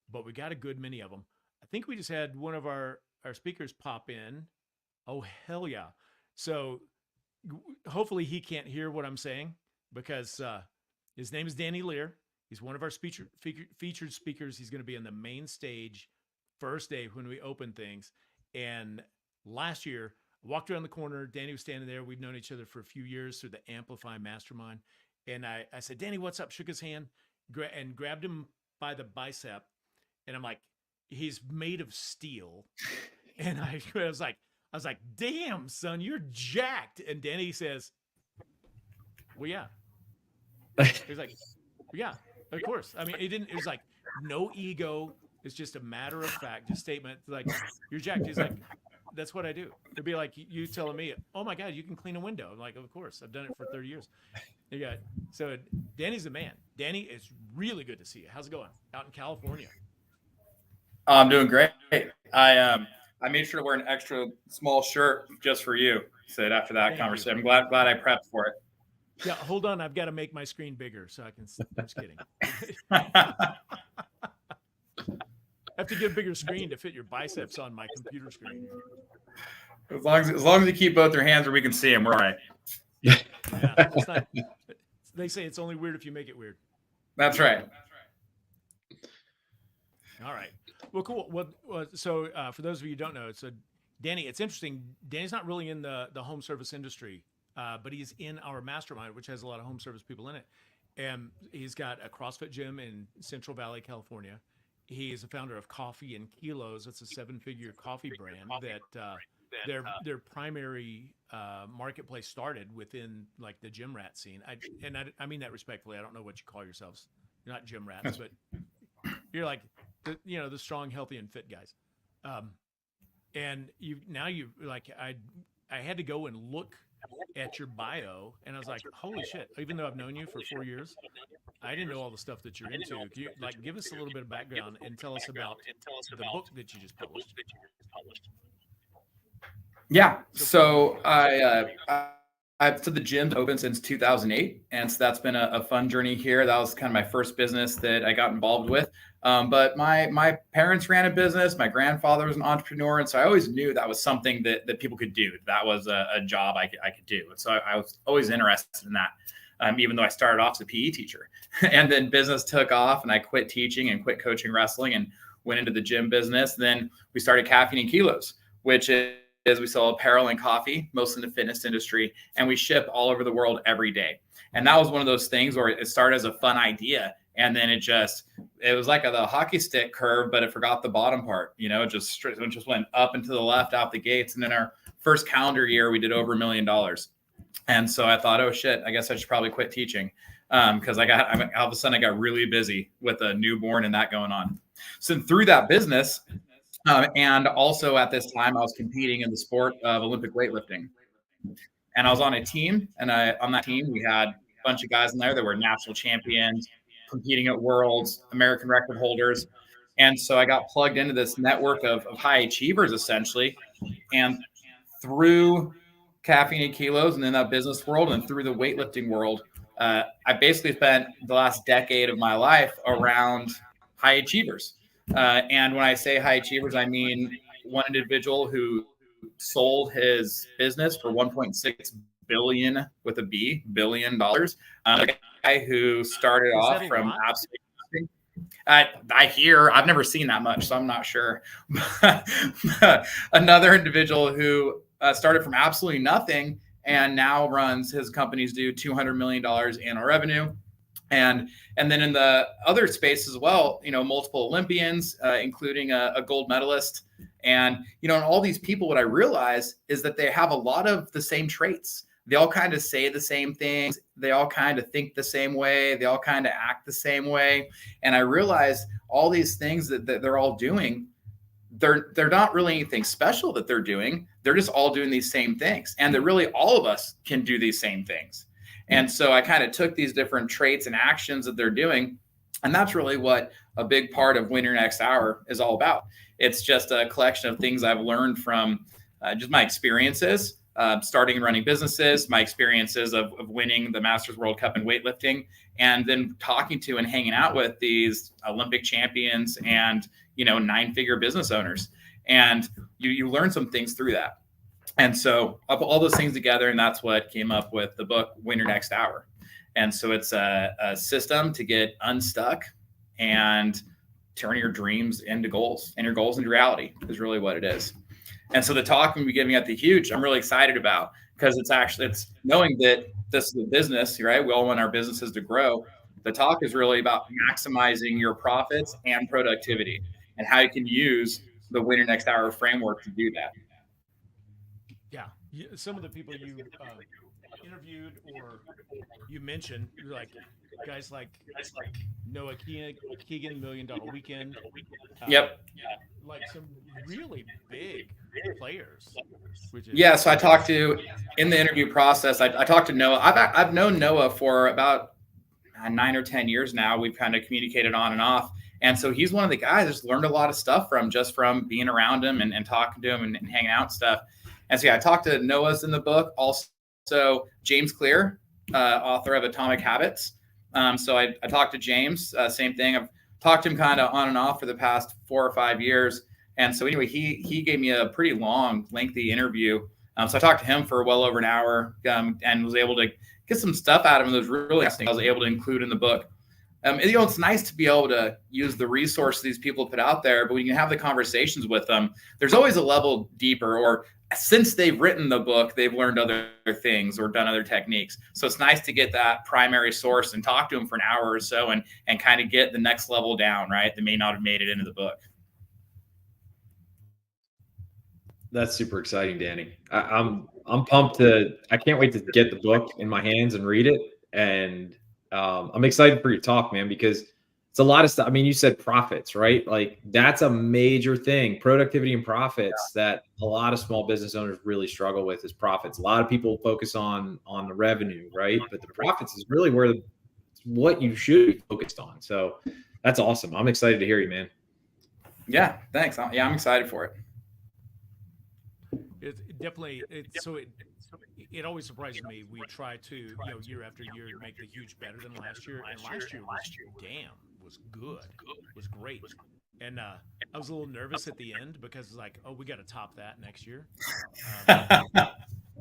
but we got a good many of them. I think we just had one of our speakers pop in. Oh, hell yeah. So hopefully he can't hear what I'm saying because his name is Danny Lear. He's one of our featured speakers. He's going to be on the main stage first day when we open things. And last year, I walked around the corner. Danny was standing there. We'd known each other for a few years through the Amplify Mastermind. And I said, Danny, what's up? Shook his hand and grabbed him by the bicep. And I'm like, he's made of steel. And I was like, damn, son, you're jacked. And Danny says, well, yeah. He's like, yeah, of course. I mean, it was like no ego. It's just a matter of fact, just statement. Like, you're jacked. He's like, that's what I do. It'd be like you telling me, oh my God, you can clean a window. I'm like, of course, I've done it for 30 years. Yeah. So Danny's the man. Danny, it's really good to see you. How's it going out in California? I'm doing great. I made sure to wear an extra small shirt just for you, Sid, after that conversation. I'm glad I prepped for it. Yeah, hold on. I've got to make my screen bigger so I can. I'm just kidding. I have to get a bigger screen to fit your biceps on my computer screen. As long as you keep both your hands where we can see them, we're all right. Yeah, it's not, they say it's only weird if you make it weird. That's right. All right. Well, cool. Well, so for those of you who don't know, so Danny, it's interesting. Danny's not really in the home service industry, but he's in our mastermind, which has a lot of home service people in it. And he's got a CrossFit gym in Central Valley, California. He is the founder of Coffee and Kilos. It's a 7-figure coffee brand that their primary marketplace started within like the gym rat scene. I mean that respectfully. I don't know what you call yourselves. You're not gym rats, but you're like the strong, healthy, and fit guys. And you like I had to go and look at your bio, and I was like, holy shit! Even though I've known you for 4 years, I didn't know all the stuff that you're into. Can you give us a little bit of background and tell us about the book that you just published? Yeah. So so the gym's open since 2008. And so that's been a fun journey here. That was kind of my first business that I got involved with. But my parents ran a business. My grandfather was an entrepreneur. And so I always knew that was something that people could do. That was a job I could do. And so I was always interested in that, even though I started off as a PE teacher. And then business took off and I quit teaching and quit coaching wrestling and went into the gym business. Then we started Caffeine and Kilos, which is we sell apparel and coffee, mostly in the fitness industry, and we ship all over the world every day. And that was one of those things where it started as a fun idea. And then it was like the hockey stick curve, but it forgot the bottom part, it just went up and to the left out the gates. And then our first calendar year, we did over $1 million. And so I thought, oh shit, I guess I should probably quit teaching. Because all of a sudden I got really busy with a newborn and that going on. So through that business, and also at this time, I was competing in the sport of Olympic weightlifting. And I was on a team, and on that team, we had a bunch of guys in there that were national champions, competing at worlds, American record holders. And so I got plugged into this network of high achievers, essentially. And through Caffeine and Kilos and in that business world and through the weightlifting world, I basically spent the last decade of my life around high achievers. And when I say high achievers, I mean one individual who sold his business for $1.6 billion with a B, $billion. A guy who started off from absolutely nothing. I've never seen that much, so I'm not sure. Another individual who started from absolutely nothing and now runs his companies do $200 million annual revenue. And then in the other space as well, multiple Olympians, including a gold medalist. And, and all these people, what I realize is that they have a lot of the same traits. They all kind of say the same things. They all kind of think the same way. They all kind of act the same way. And I realized all these things that they're all doing, they're not really anything special that they're doing. They're just all doing these same things. And that really all of us can do these same things. And so I kind of took these different traits and actions that they're doing. And that's really what a big part of Win Your Next Hour is all about. It's just a collection of things I've learned from just my experiences, starting and running businesses, my experiences of winning the Masters World Cup in weightlifting, and then talking to and hanging out with these Olympic champions and, 9-figure business owners. And you learn some things through that. And so I put all those things together, and that's what came up with the book, Win Your Next Hour. And so it's a system to get unstuck and turn your dreams into goals, and your goals into reality is really what it is. And so the talk I'm giving at the Huge, I'm really excited about, because it's knowing that this is a business, right? We all want our businesses to grow. The talk is really about maximizing your profits and productivity, and how you can use the Win Your Next Hour framework to do that. Yeah. Some of the people you interviewed or you mentioned, like guys like Noah Keegan, $1 Million Weekend. Yep. Like some really big players. So I talked to, in the interview process, I talked to Noah. I've known Noah for about 9 or 10 years now. We've kind of communicated on and off. And so he's one of the guys I just learned a lot of stuff from being around him and talking to him and hanging out and stuff. And so I talked to Noah's in the book. Also, James Clear, author of Atomic Habits. So I talked to James, same thing. I've talked to him kind of on and off for the past 4 or 5 years. And so anyway, he gave me a pretty long, lengthy interview. So I talked to him for well over an hour and was able to get some stuff out of him that was really interesting. I was able to include in the book. It's nice to be able to use the resources these people put out there, but when you have the conversations with them, there's always a level deeper, or since they've written the book, they've learned other things or done other techniques. So it's nice to get that primary source and talk to them for an hour or so and kind of get the next level down, right? That may not have made it into the book. That's super exciting, Danny. I'm pumped I can't wait to get the book in my hands and read it. And I'm excited for your talk, man, because it's a lot of stuff. I mean, you said profits, right? Like that's a major thing, productivity and profits that a lot of small business owners really struggle with is profits. A lot of people focus on the revenue, right? But the profits is really what you should be focused on. So that's awesome. I'm excited to hear you, man. Yeah, thanks. I'm excited for it. It definitely. It always surprises me. We try to, year after year, make the Huge better than last year, and last year was good, was great. And I was a little nervous at the end because it's like, oh, we got to top that next year.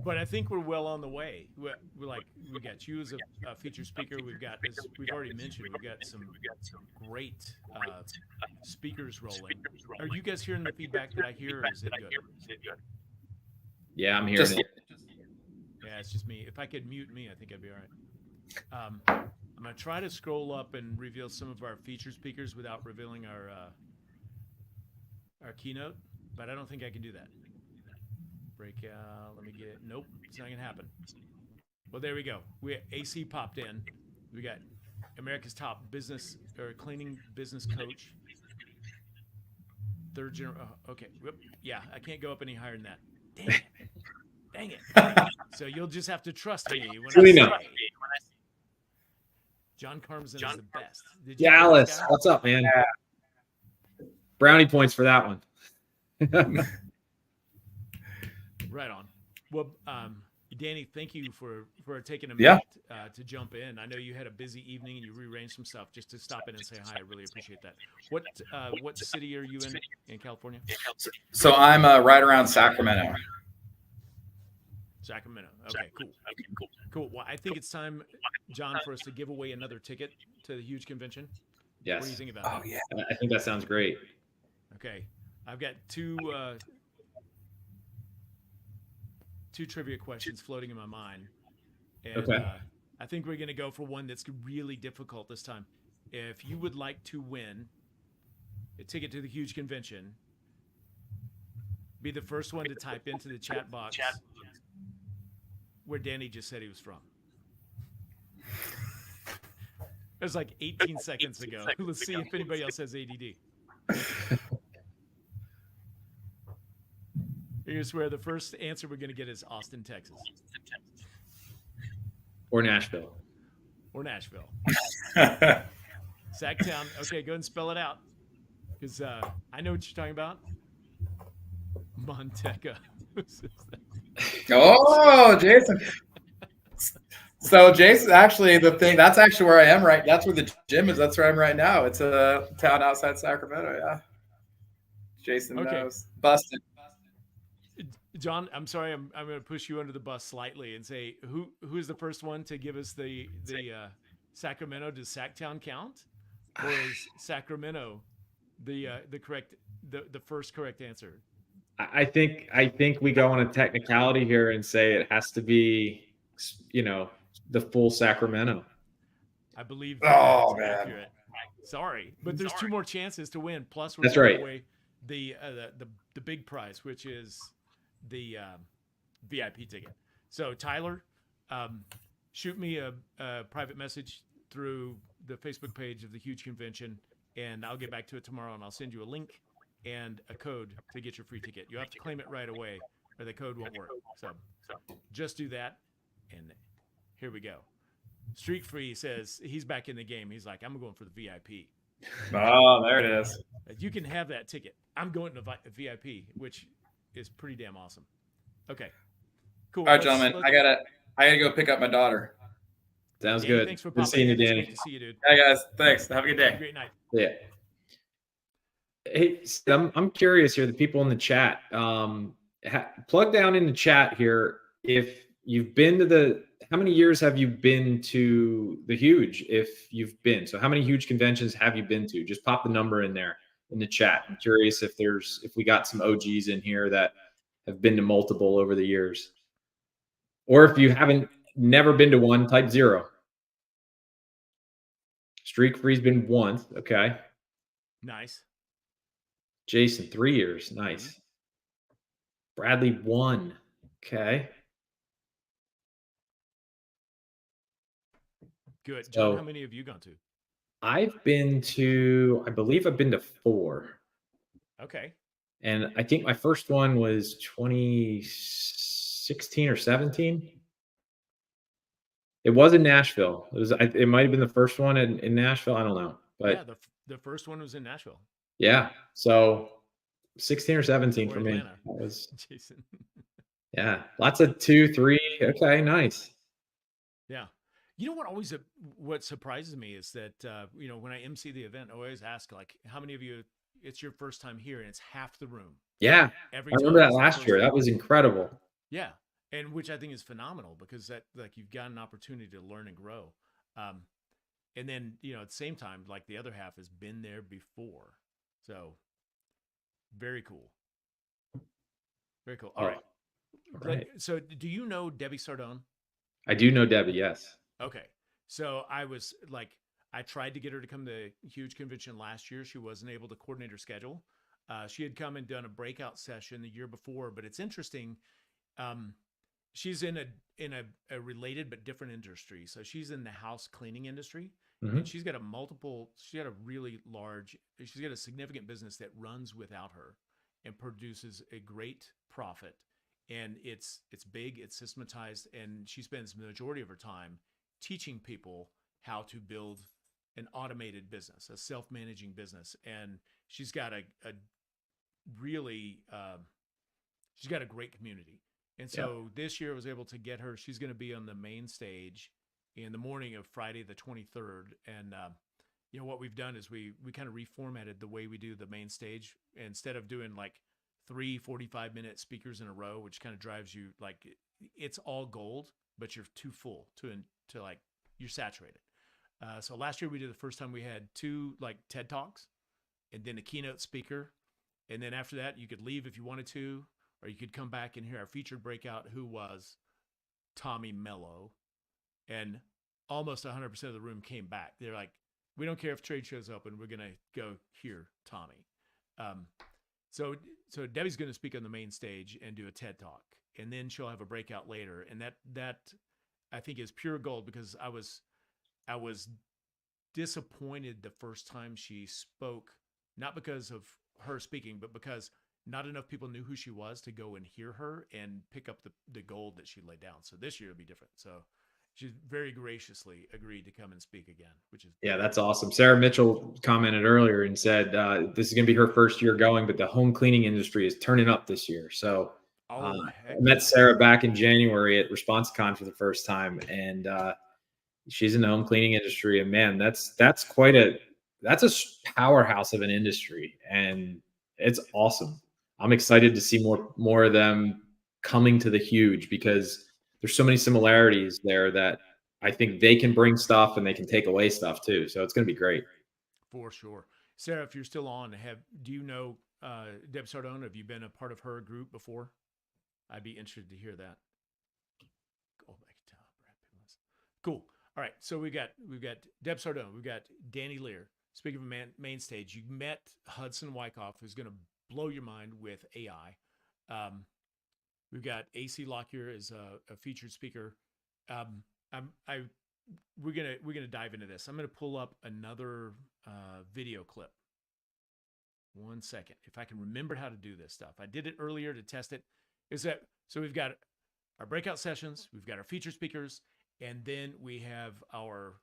But I think we're well on the way. We're like, we got you as a featured speaker. We've got, as we've already mentioned, we've got some great speakers rolling. Are you guys hearing the feedback that I hear, or is it good? Yeah, I'm hearing Just it. Yeah, it's just me. If I could mute me, I think I'd be all right. I'm gonna try to scroll up and reveal some of our featured speakers without revealing our keynote, but I don't think I can do that. Breakout. Let me get it. Nope, it's not gonna happen. Well, there we go. AC popped in. We got America's top business or cleaning business coach. Third generation. Okay. Whoop. Yeah, I can't go up any higher than that. Dang it. So you'll just have to trust me when I say John Carmson is the best. Did you Yeah, know this Alice, guy? what's up, man? Brownie points for that one. Right on. Well, Danny, thank you for taking a Yeah. minute to jump in. I know you had a busy evening and you rearranged some stuff just to stop in and say hi. I really appreciate that. What city are you in California? So I'm right around Sacramento. Sacramento. Okay, cool. Well, I think it's time, John, for us to give away another ticket to the huge convention. What do you Yes, think about Oh that? yeah. I think that sounds great. Okay, I've got two trivia questions floating in my mind, and Okay. I think we're going to go for one that's really difficult this time. If you would like to win a ticket to the huge convention, be the first one to type into the chat box where Danny just said he was from. It was like 18 seconds ago. Let's see if anybody else has ADD. You're swear the first answer we're going to get is Austin, Texas, Or Nashville. or Nashville. Sacktown. Okay, go ahead and spell it out, because I know what you're talking about. Monteca. Oh, Jason. So Jason, actually, that's actually where I am right. That's where the gym is. That's where I'm right now. It's a town outside Sacramento. Yeah. Jason Okay. knows. Busted. John, I'm sorry, I'm going to push you under the bus slightly and say who's the first one to give us the Sacramento? Does Sacktown count, or is Sacramento the correct the first correct answer? I think we go on a technicality here and say it has to be, the full Sacramento. I believe Oh, that's man. accurate. Sorry, but there's two more chances to win. Plus, we're That's giving right. away the big prize, which is the VIP ticket. So Tyler, shoot me a private message through the Facebook page of the huge convention, and I'll get back to it tomorrow, and I'll send you a link and a code to get your free ticket. You have to claim it right away, or the code won't work. So just do that, and here we go. Streak Free says he's back in the game. He's like, I'm going for the VIP. Oh, there it is. You can have that ticket. I'm going to VIP, which is pretty damn awesome. Okay, cool. All right, gentlemen. I gotta go pick up my daughter. Sounds Danny, good. thanks for Good popping seeing you, in. It's Danny. great to see you, dude. Hey guys, thanks. Have a good Have a day. great night. Yeah. Hey, I'm curious here. The people in the chat, plug down in the chat here. If you've been to how many years have you been to the huge? If you've been, so how many huge conventions have you been to? Just pop the number in there in the chat. I'm curious if we got some OGs in here that have been to multiple over the years, or if you haven't never been to one, type 0. Streak Free's been once. Okay. Nice. Jason, 3 years. Nice. Bradley, 1. Okay. Good. John, So- how many have you gone to? I believe I've been to 4. Okay. And I think my first one was 2016 or 17. It was in Nashville. It might have been the first one in Nashville. I don't know. But Yeah, the first one was in Nashville. yeah. So 16 or 17 Or for me. Atlanta. That was, Jason. yeah. Lots of 2, 3. Okay, nice. Yeah. You know what surprises me is that when I MC the event, I always ask, like, how many of you it's your first time here, and it's half the room. Yeah. Every I remember time that it's the last first year. time. That was incredible. Yeah. and which I think is phenomenal because that like you've got an opportunity to learn and grow. And then, at the same time, like the other half has been there before. So very cool. Very cool. All Oh, right. all right. So do you know Debbie Sardone? I do know Debbie. Yes. Okay. So I tried to get her to come to the huge convention last year. She wasn't able to coordinate her schedule. She had come and done a breakout session the year before, but it's interesting. She's in a related but different industry. So she's in the house cleaning industry, Mhm. and she's got a significant business that runs without her and produces a great profit. And it's big, it's systematized, and she spends the majority of her time teaching people how to build an automated business, a self-managing business. And she's got a really she's got a great community. And so this year I was able to get her. She's going to be on the main stage in the morning of Friday the 23rd. And what we've done is we kind of reformatted the way we do the main stage. Instead of doing like 3 45-minute speakers in a row, which kind of drives you like it's all gold, but you're too full to like you're saturated. So last year we did the first time we had 2 like TED Talks and then a keynote speaker. And then after that, you could leave if you wanted to, or you could come back and hear our featured breakout, who was Tommy Mello. And almost 100% of the room came back. They're like, we don't care if trade show's open. We're going to go hear Tommy. So Debbie's going to speak on the main stage and do a TED Talk. And then she'll have a breakout later. And that I think is pure gold because I was disappointed the first time she spoke, not because of her speaking, but because not enough people knew who she was to go and hear her and pick up the gold that she laid down. So this year it'll be different. So she very graciously agreed to come and speak again, which is That's awesome. Sarah Mitchell commented earlier and said this is going to be her first year going, but the home cleaning industry is turning up this year. So I met Sarah back in January at ResponseCon for the first time, and she's in the home cleaning industry. And man, that's a powerhouse of an industry, and it's awesome. I'm excited to see more of them coming to the huge because there's so many similarities there that I think they can bring stuff and they can take away stuff too. So it's going to be great. For sure. Sarah, if you're still on, do you know Deb Sardone? Have you been a part of her group before? I'd be interested to hear that. Go back to Brad Pittman. Cool. All right. So we've got Deb Sardone. We've got Danny Lear. Speaking of main stage, you met Hudson Wyckoff, who's going to blow your mind with AI. We've got AC Lockyer as a featured speaker. We're gonna dive into this. I'm gonna pull up another video clip. 1 second, if I can remember how to do this stuff. I did it earlier to test it. So we've got our breakout sessions, we've got our featured speakers, and then we have our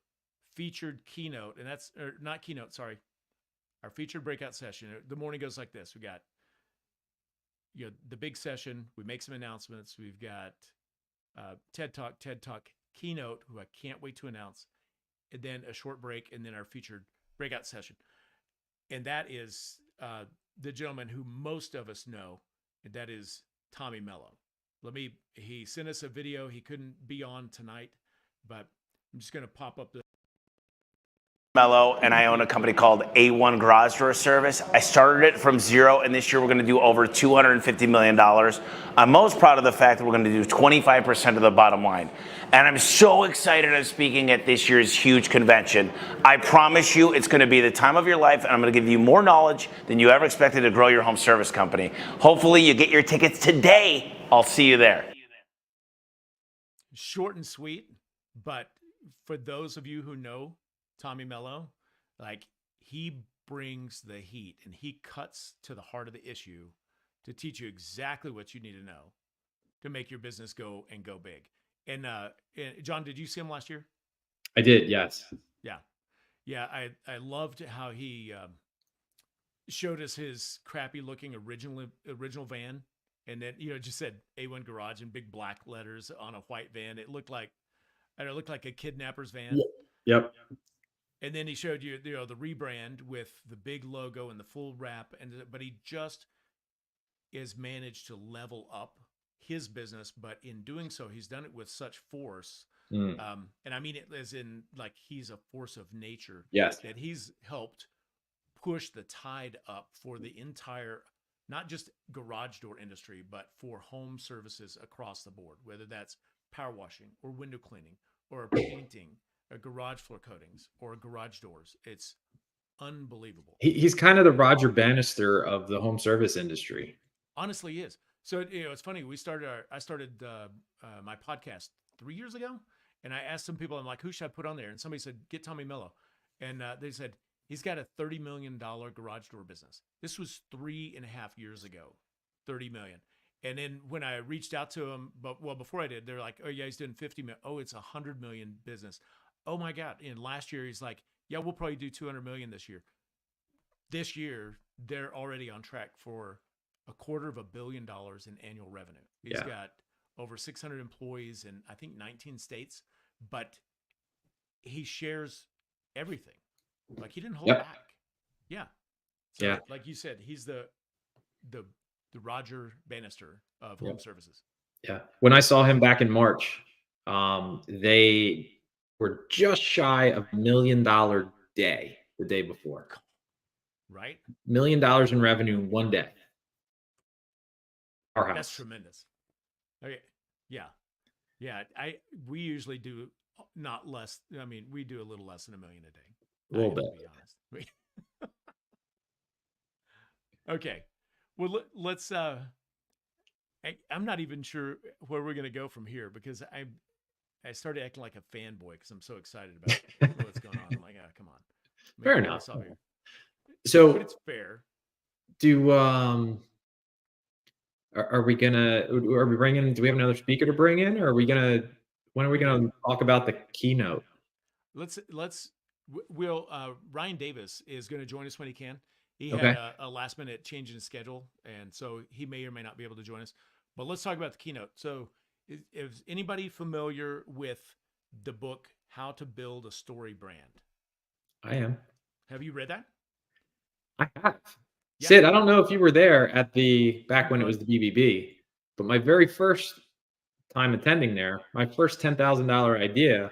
featured keynote, and that's not keynote. Sorry, our featured breakout session. The morning goes like this. We got the big session. We make some announcements. We've got TED Talk keynote, who I can't wait to announce, and then a short break, and then our featured breakout session. And that is the gentleman who most of us know, and that is Tommy Mello. He sent us a video. He couldn't be on tonight, but I'm just going to pop up the Mello, and I own a company called A1 Garage Door Service. I started it from zero, and this year we're going to do over $250 million. I'm most proud of the fact that we're going to do 25% of the bottom line. And I'm so excited I'm speaking at this year's huge convention. I promise you it's going to be the time of your life, and I'm going to give you more knowledge than you ever expected to grow your home service company. Hopefully you get your tickets today. I'll see you there. Short and sweet, but for those of you who know Tommy Mello, like he brings the heat and he cuts to the heart of the issue to teach you exactly what you need to know to make your business go big. And John, did you see him last year? I did, yes. Yeah. I loved how he showed us his crappy looking original van, and then just said A1 Garage in big black letters on a white van. It looked like a kidnapper's van. Yep. And then he showed you, the rebrand with the big logo and the full wrap, but he just has managed to level up his business, but in doing so, he's done it with such force. Mm. And I mean it as in like he's a force of nature Yes. that he's helped push the tide up for the entire, not just garage door industry, but for home services across the board, whether that's power washing or window cleaning or painting or garage floor coatings or garage doors. It's unbelievable. He's kind of the Roger Bannister of the home service industry. Honestly, he is. So it's funny. I started my podcast 3 years ago, and I asked some people, I'm like, who should I put on there? And somebody said, get Tommy Mello, and they said he's got a $30 million garage door business. This was 3.5 years ago, 30 million. And then when I reached out to him, before I did, they're like, oh yeah, he's doing 50 million. Oh, it's 100 million business. Oh my God. And last year he's like, yeah, we'll probably do 200 million this year. This year, they're already on track for $250 million in annual revenue. He's got over 600 employees in, I think, 19 states, but he shares everything. Like he didn't hold back. Yeah. So, like you said, he's the Roger Bannister of home services. Yeah. When I saw him back in March, they were just shy of $1 million day the day before. Right? $1 million in revenue in one day. Our house. That's tremendous. Okay. Yeah. Yeah. We usually do not less. I mean, we do a little less than $1 million a day. A little bit. To be honest. Okay. Well, let's. I'm not even sure where we're going to go from here because I started acting like a fanboy because I'm so excited about what's going on. I'm like, come on. Fair enough. So, but it's fair. Do we bringing? Do we have another speaker to bring in, or when are we gonna talk about the keynote? Ryan Davis is going to join us when he can. He had a last minute change in his schedule, and so he may or may not be able to join us. But let's talk about the keynote. So, is anybody familiar with the book How to Build a Story Brand? I am. Have you read that? I have. Yeah. Sid, I don't know if you were there back when it was the BBB, but my very first time attending there, my first $10,000 idea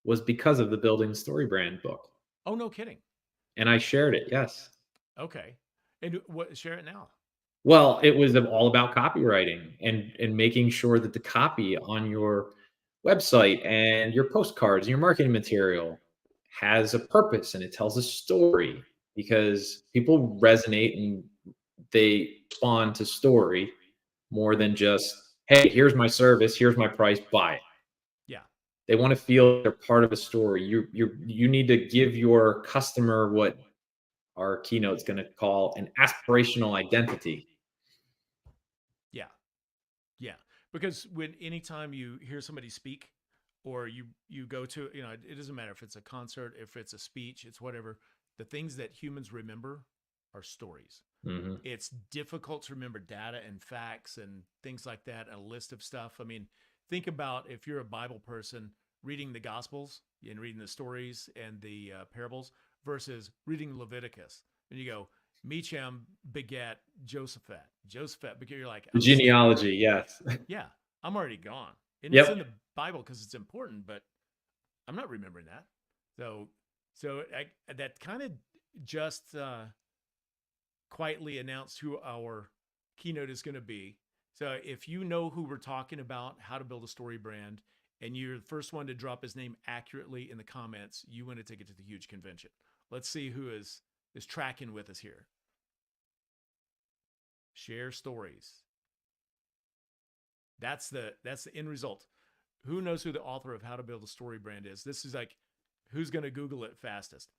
was because of the Building the Story Brand book. Oh, no kidding. And I shared it. Yes. Okay. And share it now. Well, it was all about copywriting and making sure that the copy on your website and your postcards and your marketing material has a purpose and it tells a story, because people resonate and they respond to story more than just, hey, here's my service, here's my price, buy it. Yeah. They want to feel they're part of a story. You need to give your customer what our keynote's going to call an aspirational identity. Yeah. Yeah. Because anytime you hear somebody speak or you go to, it doesn't matter if it's a concert, if it's a speech, it's whatever. The things that humans remember are stories. Mm-hmm. It's difficult to remember data and facts and things like that, a list of stuff. I mean, think about if you're a Bible person reading the Gospels and reading the stories and the parables versus reading Leviticus. And you go, Mecham begat Josaphat. Josaphat, because you're like, the genealogy, yes. Yeah, I'm already gone. And Yep. It's in the Bible because it's important, but I'm not remembering that. So that kind of just quietly announced who our keynote is going to be. So if you know who we're talking about, how to build a story brand, and you're the first one to drop his name accurately in the comments, you win a ticket to the huge convention. Let's see who is tracking with us here. Share stories. That's the end result. Who knows who the author of How to Build a Story Brand is? This is like, who's going to Google it fastest?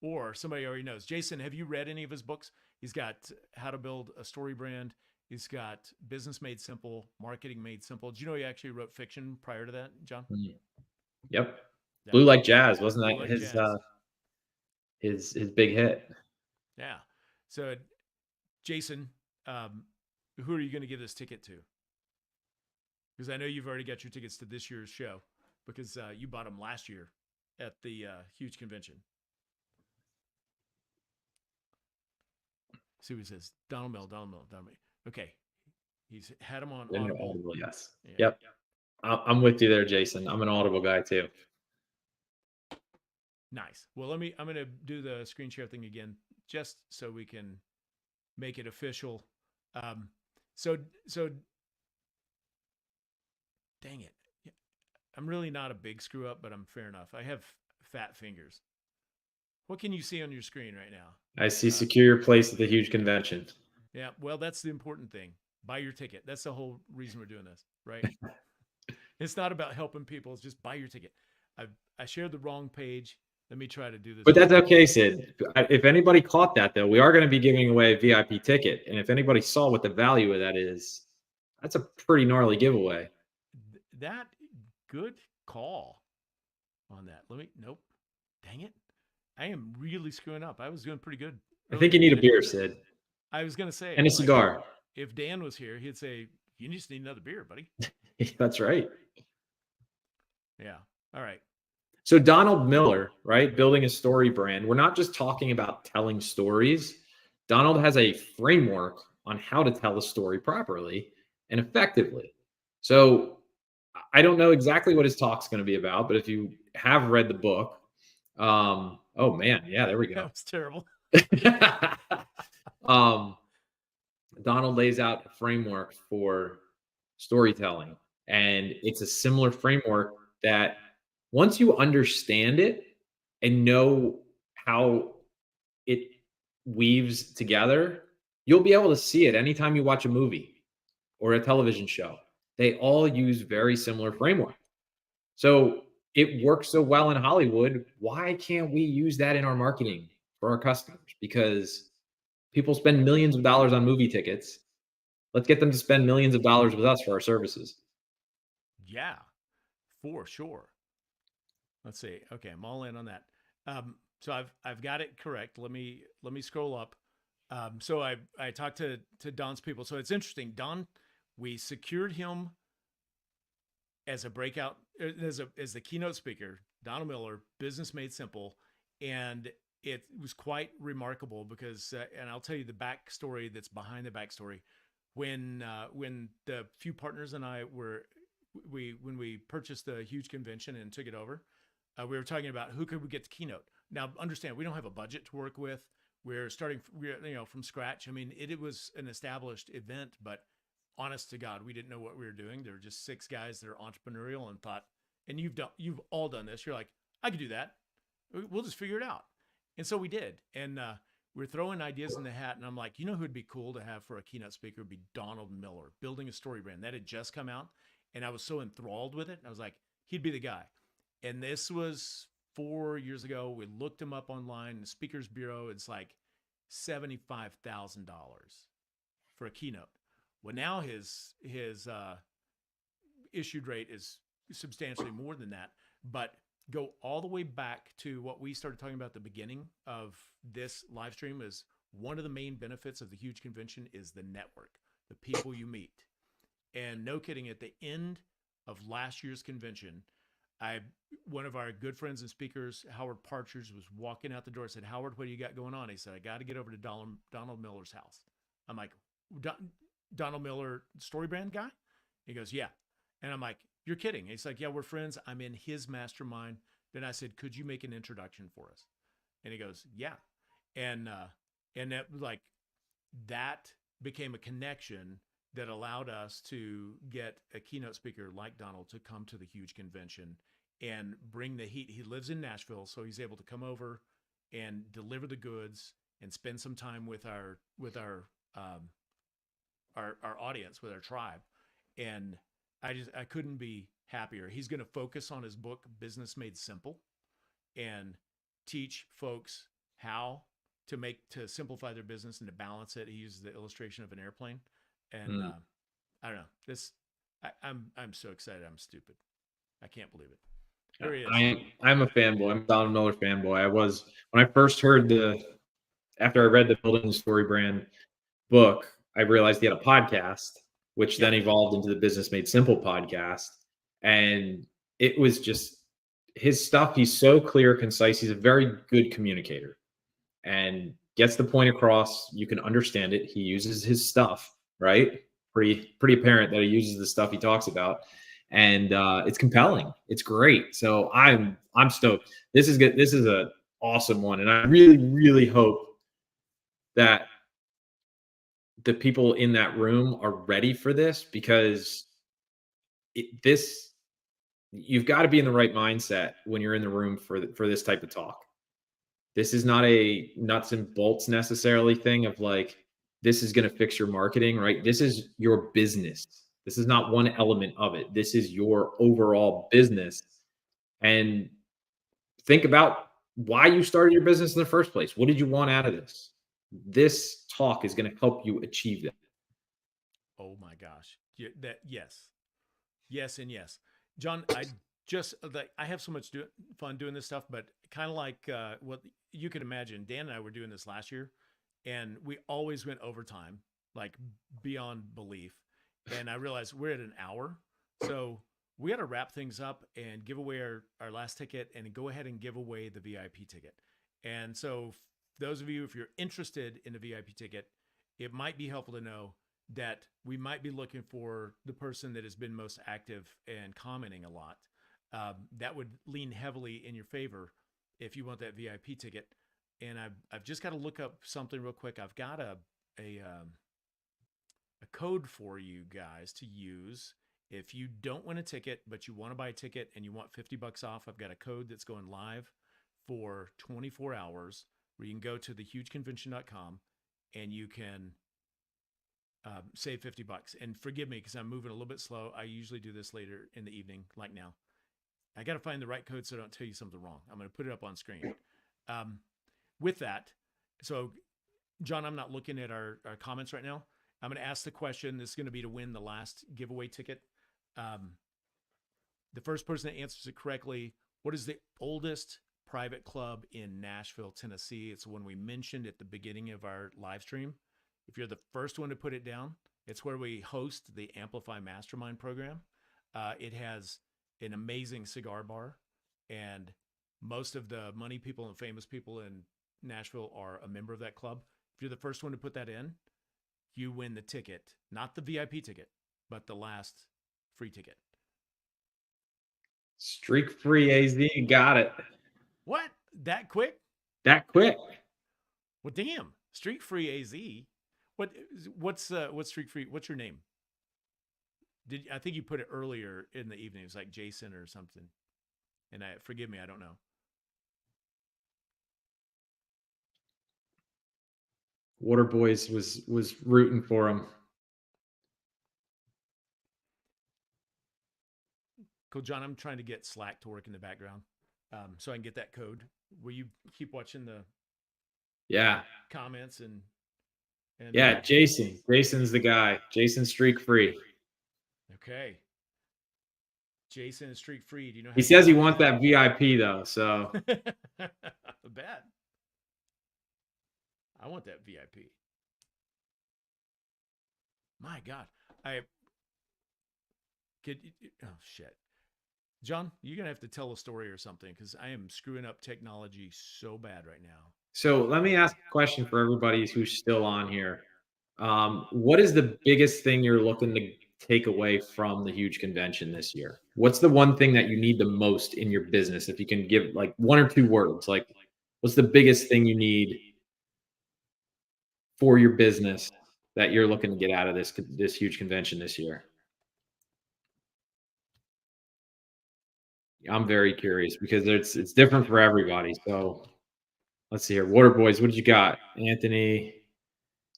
Or somebody already knows. Jason, have you read any of his books? He's got How to Build a Story Brand. He's got Business Made Simple, Marketing Made Simple. Did you know he actually wrote fiction prior to that, John? Yep. Yeah. Blue Like Jazz, wasn't that Blue Like his big hit? Yeah. So, Jason, who are you going to give this ticket to? Because I know you've already got your tickets to this year's show because you bought them last year at the huge convention. See what he says. Donald Mill. Okay. He's had them on Then Audible. Audible, yes. Yeah. Yep. I'm with you there, Jason. I'm an Audible guy too. Nice. Well, I'm going to do the screen share thing again, just so we can make it official. So dang it. I'm really not a big screw up, but I'm fair enough. I have fat fingers. What can you see on your screen right now? I see secure your place at the huge convention. Yeah. Well, that's the important thing. Buy your ticket. That's the whole reason we're doing this, right? It's not about helping people. It's just buy your ticket. I shared the wrong page. Let me try to do this. But that's okay, Sid. If anybody caught that, though, we are going to be giving away a VIP ticket. And if anybody saw what the value of that is, that's a pretty gnarly giveaway. That good call on that. Nope. Dang it. I am really screwing up. I was doing pretty good. I think you need a beer, Sid. I was going to say. And a cigar. If Dan was here, he'd say, you just need another beer, buddy. That's right. Yeah. All right. So Donald Miller, right? Building a story brand. We're not just talking about telling stories. Donald has a framework on how to tell a story properly and effectively. So I don't know exactly what his talk's going to be about, but if you have read the book, oh man, yeah, there we go. That was terrible. Donald lays out a framework for storytelling, and it's a similar framework that once you understand it and know how it weaves together, you'll be able to see it anytime you watch a movie or a television show. They all use very similar framework. So it works so well in Hollywood. Why can't we use that in our marketing for our customers? Because people spend millions of dollars on movie tickets. Let's get them to spend millions of dollars with us for our services. Yeah, for sure. Let's see. Okay, I'm all in on that. So I've got it correct. Let me scroll up. So I talked to Don's people. So it's interesting. Don, we secured him as a breakout, as the keynote speaker. Donald Miller, Business Made Simple, and it was quite remarkable because, and I'll tell you the backstory that's behind the backstory. When the few partners and I when we purchased the huge convention and took it over, we were talking about who could we get to keynote. Now, understand, we don't have a budget to work with. We're starting, from scratch. I mean, it was an established event, but honest to God, we didn't know what we were doing. There were just 6 guys that are entrepreneurial and thought, and you've all done this. You're like, I could do that. We'll just figure it out. And so we did. And we're throwing ideas in the hat. And I'm like, who would be cool to have for a keynote speaker would be Donald Miller, building a story brand. That had just come out. And I was so enthralled with it. I was like, he'd be the guy. And this was 4 years ago. We looked him up online. The Speakers Bureau, it's like $75,000 for a keynote. Well, now his issued rate is substantially more than that. But go all the way back to what we started talking about at the beginning of this live stream is one of the main benefits of the huge convention is the network, the people you meet. And no kidding, at the end of last year's convention, one of our good friends and speakers, Howard Partridge, was walking out the door. I said, Howard, what do you got going on? He said, I got to get over to Donald Miller's house. I'm like, Donald Miller, story brand guy? He goes, yeah. And I'm like, you're kidding. He's like, yeah, we're friends. I'm in his mastermind. Then I said, could you make an introduction for us? And he goes, yeah. And that, like, that became a connection that allowed us to get a keynote speaker like Donald to come to the huge convention and bring the heat. He lives in Nashville, so he's able to come over and deliver the goods and spend some time with our audience, with our tribe. And I couldn't be happier. He's going to focus on his book, Business Made Simple, and teach folks how to simplify their business and to balance it. He uses the illustration of an airplane. And I don't know. I'm so excited. I'm stupid. I can't believe it. There he is. I'm a fanboy. I'm a Donald Miller fanboy. I was when I first heard after I read the Building the Story Brand book, I realized he had a podcast, which then evolved into the Business Made Simple podcast. And it was just his stuff. He's so clear, concise. He's a very good communicator and gets the point across. You can understand it. He uses his stuff, right? pretty apparent that he uses the stuff he talks about, and it's compelling. It's great. So I'm stoked. This is good. This is a awesome one, and I really hope that the people in that room are ready for this, because you've got to be in the right mindset when you're in the room for this type of talk. This is not a nuts and bolts necessarily thing of like, this is going to fix your marketing, right? This is your business. This is not one element of it. This is your overall business. And think about why you started your business in the first place. What did you want out of this? This talk is going to help you achieve that. Oh my gosh. Yes, and yes. John, I have so much fun doing this stuff, but kind of like what you could imagine, Dan and I were doing this last year, and we always went overtime, like beyond belief. And I realized we're at an hour, so we got to wrap things up and give away our last ticket and go ahead and give away the VIP ticket. And so those of you, if you're interested in a VIP ticket, it might be helpful to know that we might be looking for the person that has been most active and commenting a lot. That would lean heavily in your favor if you want that VIP ticket. And I've just got to look up something real quick. I've got a code for you guys to use if you don't win a ticket, but you want to buy a ticket and you want $50 off. I've got a code that's going live for 24 hours where you can go to thehugeconvention.com and you can save $50. And forgive me because I'm moving a little bit slow. I usually do this later in the evening, like now. I got to find the right code so I don't tell you something wrong. I'm going to put it up on screen. With that, so John, I'm not looking at our comments right now. I'm going to ask the question. This is going to be to win the last giveaway ticket. The first person that answers it correctly, what is the oldest private club in Nashville, Tennessee? It's the one we mentioned at the beginning of our live stream. If you're the first one to put it down, it's where we host the Amplify Mastermind program. It has an amazing cigar bar, and most of the money people and famous people in Nashville are a member of that club. If you're the first one to put that in, you win the ticket, not the VIP ticket, but the last free ticket. Streak free AZ, got it. What? That quick? That quick. Well, damn. Streak free AZ. What's streak free? What's your name? I think you put it earlier in the evening. It was like Jason or something. And forgive me, I don't know. Water Boys was rooting for him. Cool, John. I'm trying to get Slack to work in the background, so I can get that code. Will you keep watching the comments and yeah, Jason. Jason's the guy. Jason streak free. Okay. Jason is streak free. Do you know? He says he wants that VIP though, so bad. I want that VIP. My God, oh shit, John, you're gonna have to tell a story or something because I am screwing up technology so bad right now. So let me ask a question for everybody who's still on here. What is the biggest thing you're looking to take away from the huge convention this year? What's the one thing that you need the most in your business? If you can give like one or two words, like what's the biggest thing you need for your business that you're looking to get out of this huge convention this year? I'm very curious because it's different for everybody. So let's see here. Water Boys, what did you got? Anthony,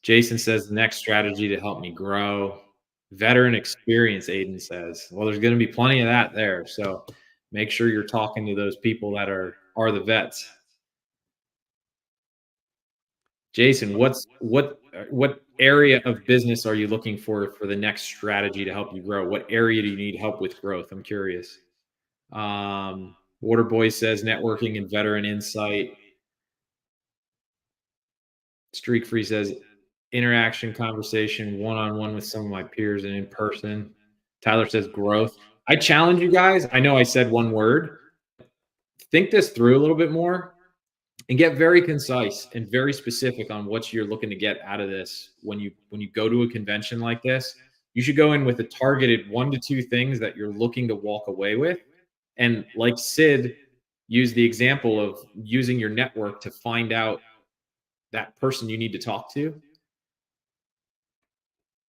Jason says the next strategy to help me grow. Veteran experience, Aiden says. Well, there's going to be plenty of that there. So make sure you're talking to those people that are the vets. Jason, what area of business are you looking for the next strategy to help you grow? What area do you need help with growth? I'm curious. Water Boy says networking and veteran insight. Streak Free says interaction, conversation, one-on-one with some of my peers and in person. Tyler says growth. I challenge you guys. I know I said one word. Think this through a little bit more and get very concise and very specific on what you're looking to get out of this when you go to a convention like this. You should go in with a targeted 1 to 2 things that you're looking to walk away with. And like Sid used the example of using your network to find out that person you need to talk to,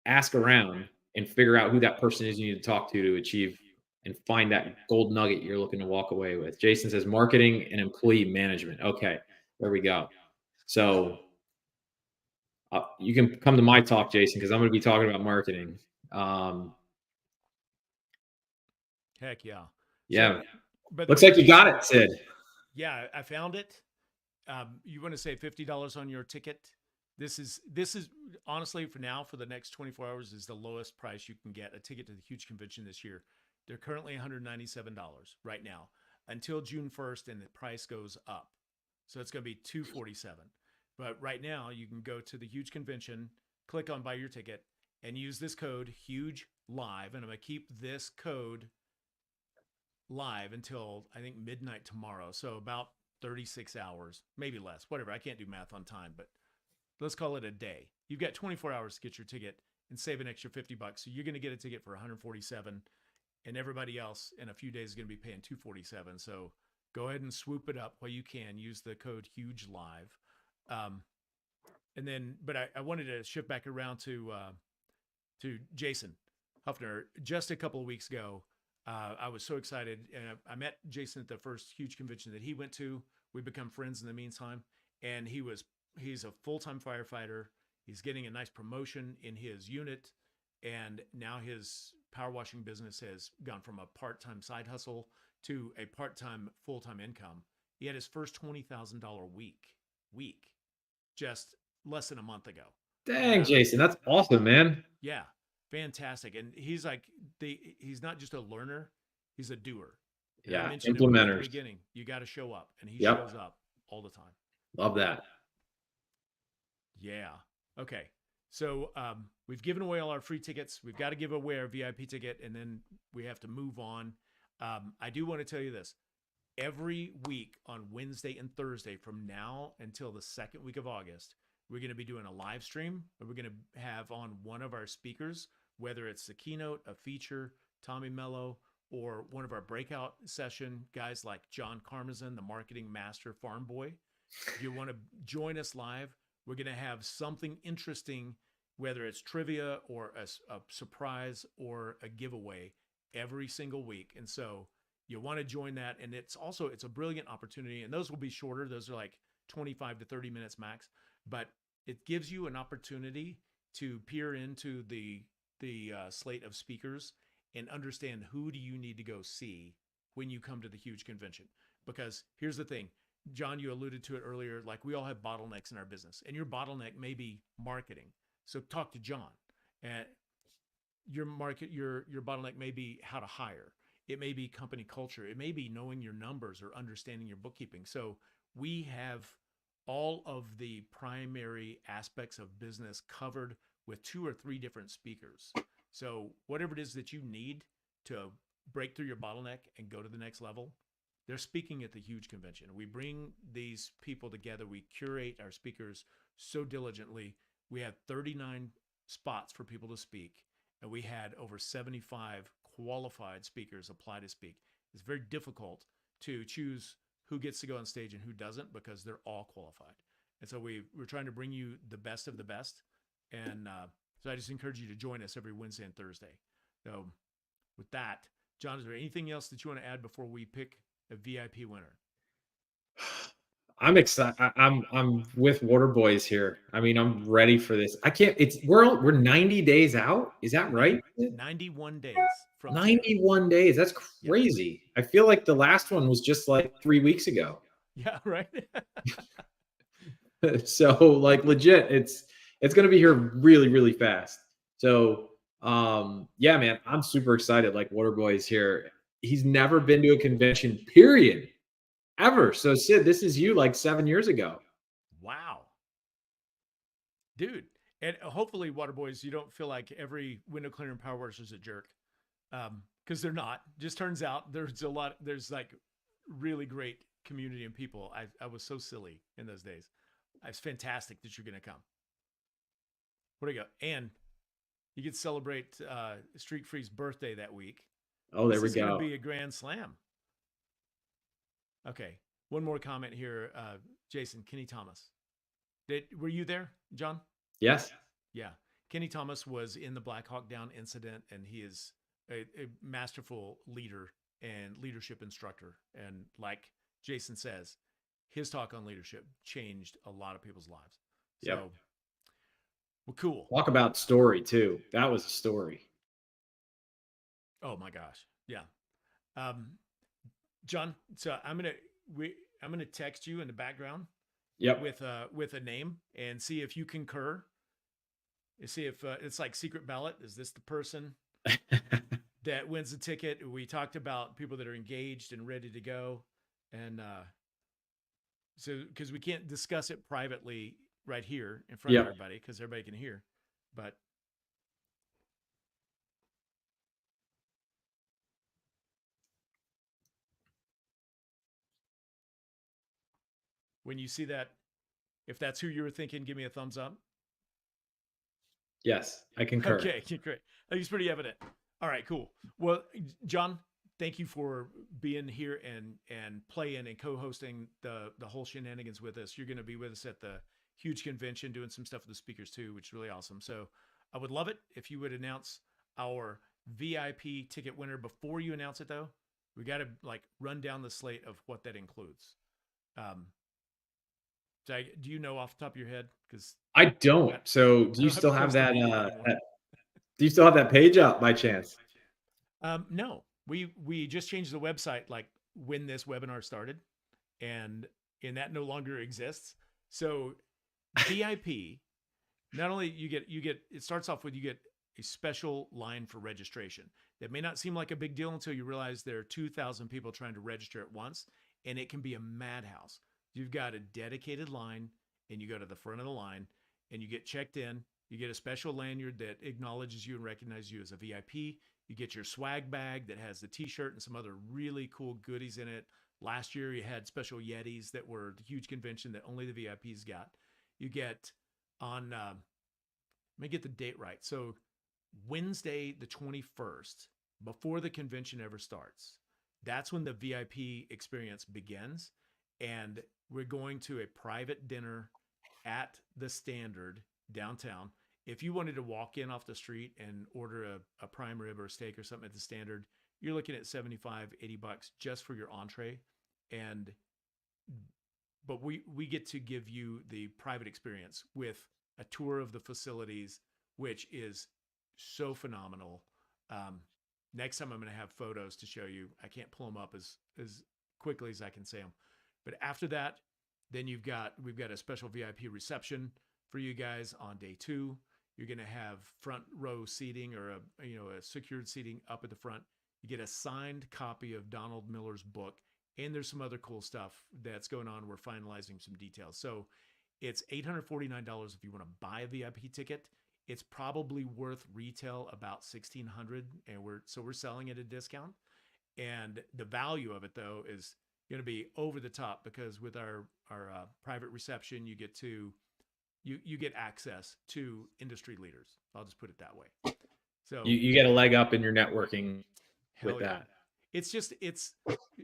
ask around and figure out who that person is you need to talk to achieve and find that gold nugget you're looking to walk away with. Jason says marketing and employee management. Okay, there we go. So you can come to my talk, Jason, because I'm going to be talking about marketing. Heck yeah. Yeah. So, but Looks like you got it, Sid. Yeah, I found it. You want to save $50 on your ticket? This is honestly for now, for the next 24 hours, is the lowest price you can get a ticket to the huge convention this year. They're currently $197 right now until June 1st, and the price goes up. So it's going to be $247. But right now, you can go to the huge convention, click on buy your ticket, and use this code HUGE LIVE. And I'm going to keep this code live until I think midnight tomorrow. So about 36 hours, maybe less, whatever. I can't do math on time, but let's call it a day. You've got 24 hours to get your ticket and save an extra $50. So you're going to get a ticket for $147, and everybody else in a few days is going to be paying $247. So go ahead and swoop it up while you can. Use the code HUGE LIVE. And then, but I wanted to shift back around to Jason Huffner. Just a couple of weeks ago, I was so excited, and I met Jason at the first huge convention that he went to. We've become friends in the meantime, and he's a full-time firefighter. He's getting a nice promotion in his unit, and now his power washing business has gone from a part-time side hustle to a part-time full-time income. He had his first $20,000 week just less than a month ago. Dang, Jason, that's awesome, man. Yeah, fantastic. And he's like, he's not just a learner, he's a doer. And Yeah, I mentioned him at the implementers. beginning. You got to show up, and he Yep. shows up all the time. Love that. Yeah. Okay. So we've given away all our free tickets. We've got to give away our VIP ticket, and then we have to move on. I do want to tell you this. Every week on Wednesday and Thursday from now until the second week of August, we're going to be doing a live stream, and we're going to have on one of our speakers, whether it's the keynote, a feature, Tommy Mello, or one of our breakout session guys like John Karmazin, the marketing master farm boy. If you want to join us live, we're going to have something interesting, whether it's trivia or a surprise or a giveaway every single week. And so you want to join that. And it's a brilliant opportunity. And those will be shorter. Those are like 25 to 30 minutes max. But it gives you an opportunity to peer into the slate of speakers and understand who do you need to go see when you come to the huge convention. Because here's the thing, John, you alluded to it earlier, like we all have bottlenecks in our business, and your bottleneck may be marketing. So talk to John. And your bottleneck may be how to hire. It may be company culture. It may be knowing your numbers or understanding your bookkeeping. So we have all of the primary aspects of business covered with 2 or 3 different speakers. So whatever it is that you need to break through your bottleneck and go to the next level, they're speaking at the huge convention. We bring these people together. We curate our speakers so diligently. We have 39 spots for people to speak, and we had over 75 qualified speakers apply to speak. It's very difficult to choose who gets to go on stage and who doesn't, because they're all qualified. And so we're trying to bring you the best of the best. And so I just encourage you to join us every Wednesday and Thursday. So with that, John, is there anything else that you want to add before we pick a VIP winner? I'm excited. I'm with Water Boys here. I mean, I'm ready for this. I can't. We're 90 days out. Is that right? 91 days from 91 days. That's crazy. I feel like the last one was just like 3 weeks ago. Yeah, right. So like legit, it's gonna be here really, really fast. So yeah, man, I'm super excited. Like Water Boys here. He's never been to a convention, period. Ever. So Sid, this is you like 7 years ago. Wow. Dude. And hopefully, Water Boys, you don't feel like every window cleaner and power washer is a jerk. Because they're not. Just turns out there's like really great community and people. I was so silly in those days. It's fantastic that you're gonna come. What do you go? And You could celebrate Streak Free's birthday that week. Oh, there This we is going to go. be a grand slam. Okay, one more comment here, Jason. Kenny Thomas. Were you there, John? Yes. Yeah, Kenny Thomas was in the Black Hawk Down incident, and he is a masterful leader and leadership instructor. And like Jason says, his talk on leadership changed a lot of people's lives. So, Yep. well, cool. Talk about story too. That was a story. Oh my gosh, yeah. John, so I'm gonna text you in the background Yep. with a name and see if you concur. You see if it's like secret ballot. Is this the person that wins the ticket? We talked about people that are engaged and ready to go, and so because we can't discuss it privately right here in front of Yep. everybody because everybody can hear, but. When you see that, if that's who you were thinking, give me a thumbs up. Yes, I concur. Okay, great. I think it's pretty evident. All right, cool. Well, John, thank you for being here and playing and co-hosting the whole shenanigans with us. You're going to be with us at the huge convention, doing some stuff with the speakers too, which is really awesome. So I would love it if you would announce our VIP ticket winner. Before you announce it, though, we got to like run down the slate of what that includes. So do you know off the top of your head? Because I don't. So do you still have that? Do you still have that page up by chance? No, we just changed the website like when this webinar started, and that no longer exists. So VIP, not only you get it starts off with you get a special line for registration that may not seem like a big deal until you realize there are 2,000 people trying to register at once, and it can be a madhouse. You've got a dedicated line, and you go to the front of the line, and you get checked in. You get a special lanyard that acknowledges you and recognizes you as a VIP. You get your swag bag that has the t-shirt and some other really cool goodies in it. Last year, you had special Yetis that were the huge convention that only the VIPs got. You get on, let me get the date right. So Wednesday, the 21st, before the convention ever starts, that's when the VIP experience begins. And we're going to a private dinner at the Standard downtown. If you wanted to walk in off the street and order a prime rib or a steak or something at the Standard, you're looking at $75, $80 just for your entree. But we get to give you the private experience with a tour of the facilities, which is so phenomenal. Next time I'm going to have photos to show you. I can't pull them up as quickly as I can say them. But after that, then we've got a special VIP reception for you guys on day 2. You're going to have front row seating or a secured seating up at the front. You get a signed copy of Donald Miller's book, and there's some other cool stuff that's going on. We're finalizing some details. So it's $849 if you want to buy a VIP ticket. It's probably worth retail about $1,600, and we're selling at a discount. And the value of it though is going to be over the top because with our private reception, you get access to industry leaders. I'll just put it that way. So You get a leg up in your networking with yeah. that. It's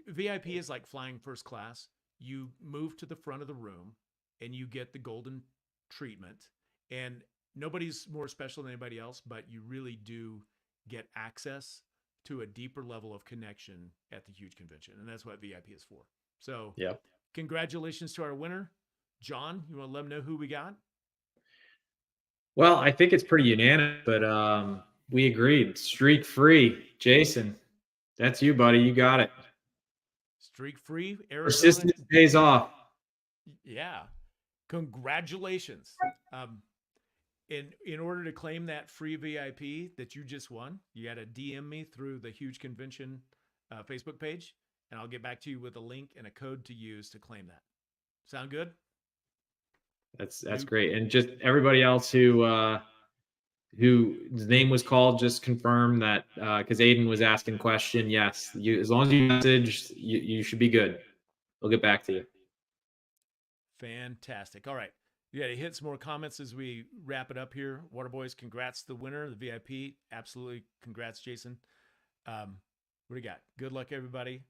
VIP is like flying first class. You move to the front of the room and you get the golden treatment, and nobody's more special than anybody else, but you really do get access to a deeper level of connection at the huge convention. And that's what VIP is for. So Yep. Congratulations to our winner. John, you want to let them know who we got? Well, I think it's pretty unanimous, but we agreed. Streak Free. Jason, that's you, buddy. You got it. Streak Free, Arizona. Persistence pays off. Yeah. Congratulations. In order to claim that free VIP that you just won, you got to DM me through the huge convention Facebook page, and I'll get back to you with a link and a code to use to claim that. Sound good? That's great. And just everybody else whose name was called, just confirm that because Aiden was asking question. Yes, as long as you message, you should be good. We'll get back to you. Fantastic. All right. Yeah, to hit some more comments as we wrap it up here. Waterboys, congrats to the winner, the VIP. Absolutely, congrats, Jason. What do you got? Good luck, everybody.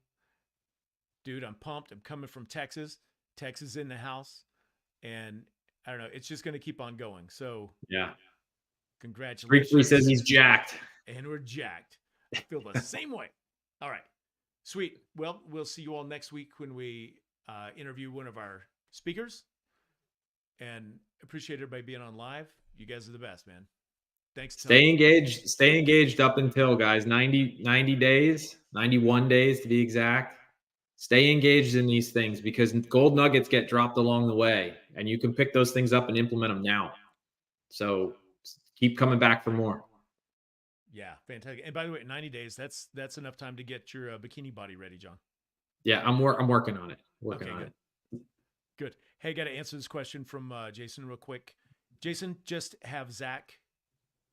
Dude, I'm pumped. I'm coming from Texas. Texas in the house. And I don't know, it's just going to keep on going. So Yeah. congratulations. Freak says he's jacked. And we're jacked. I feel the same way. All right. Sweet. Well, we'll see you all next week when we interview one of our speakers. And appreciate everybody being on live. You guys are the best, man. Thanks. Stay engaged. Stay engaged up until, guys, 90 days, 91 days to be exact. Stay engaged in these things because gold nuggets get dropped along the way, and you can pick those things up and implement them now. So keep coming back for more. Yeah, fantastic. And by the way, 90 days, that's enough time to get your bikini body ready, John. Yeah, I'm working on it. Okay, good. Good. Hey, got to answer this question from Jason real quick. Jason, just have Zach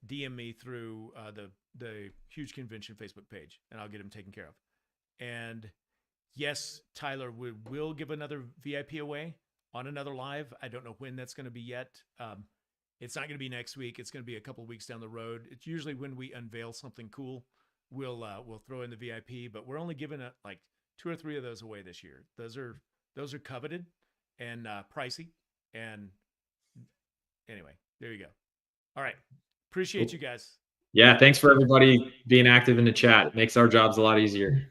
DM me through the Huge Convention Facebook page, and I'll get him taken care of. And yes, Tyler, we will give another VIP away on another live. I don't know when that's going to be yet. It's not going to be next week. It's going to be a couple of weeks down the road. It's usually when we unveil something cool, we'll throw in the VIP. But we're only giving like 2 or 3 of those away this year. Those are coveted and pricey. And anyway, there you go. All right. Appreciate you guys. Yeah, thanks for everybody being active in the chat. It makes our jobs a lot easier.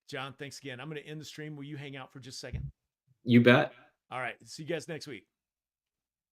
John, thanks again. I'm going to end the stream. Will you hang out for just a second? You bet. All right. See you guys next week.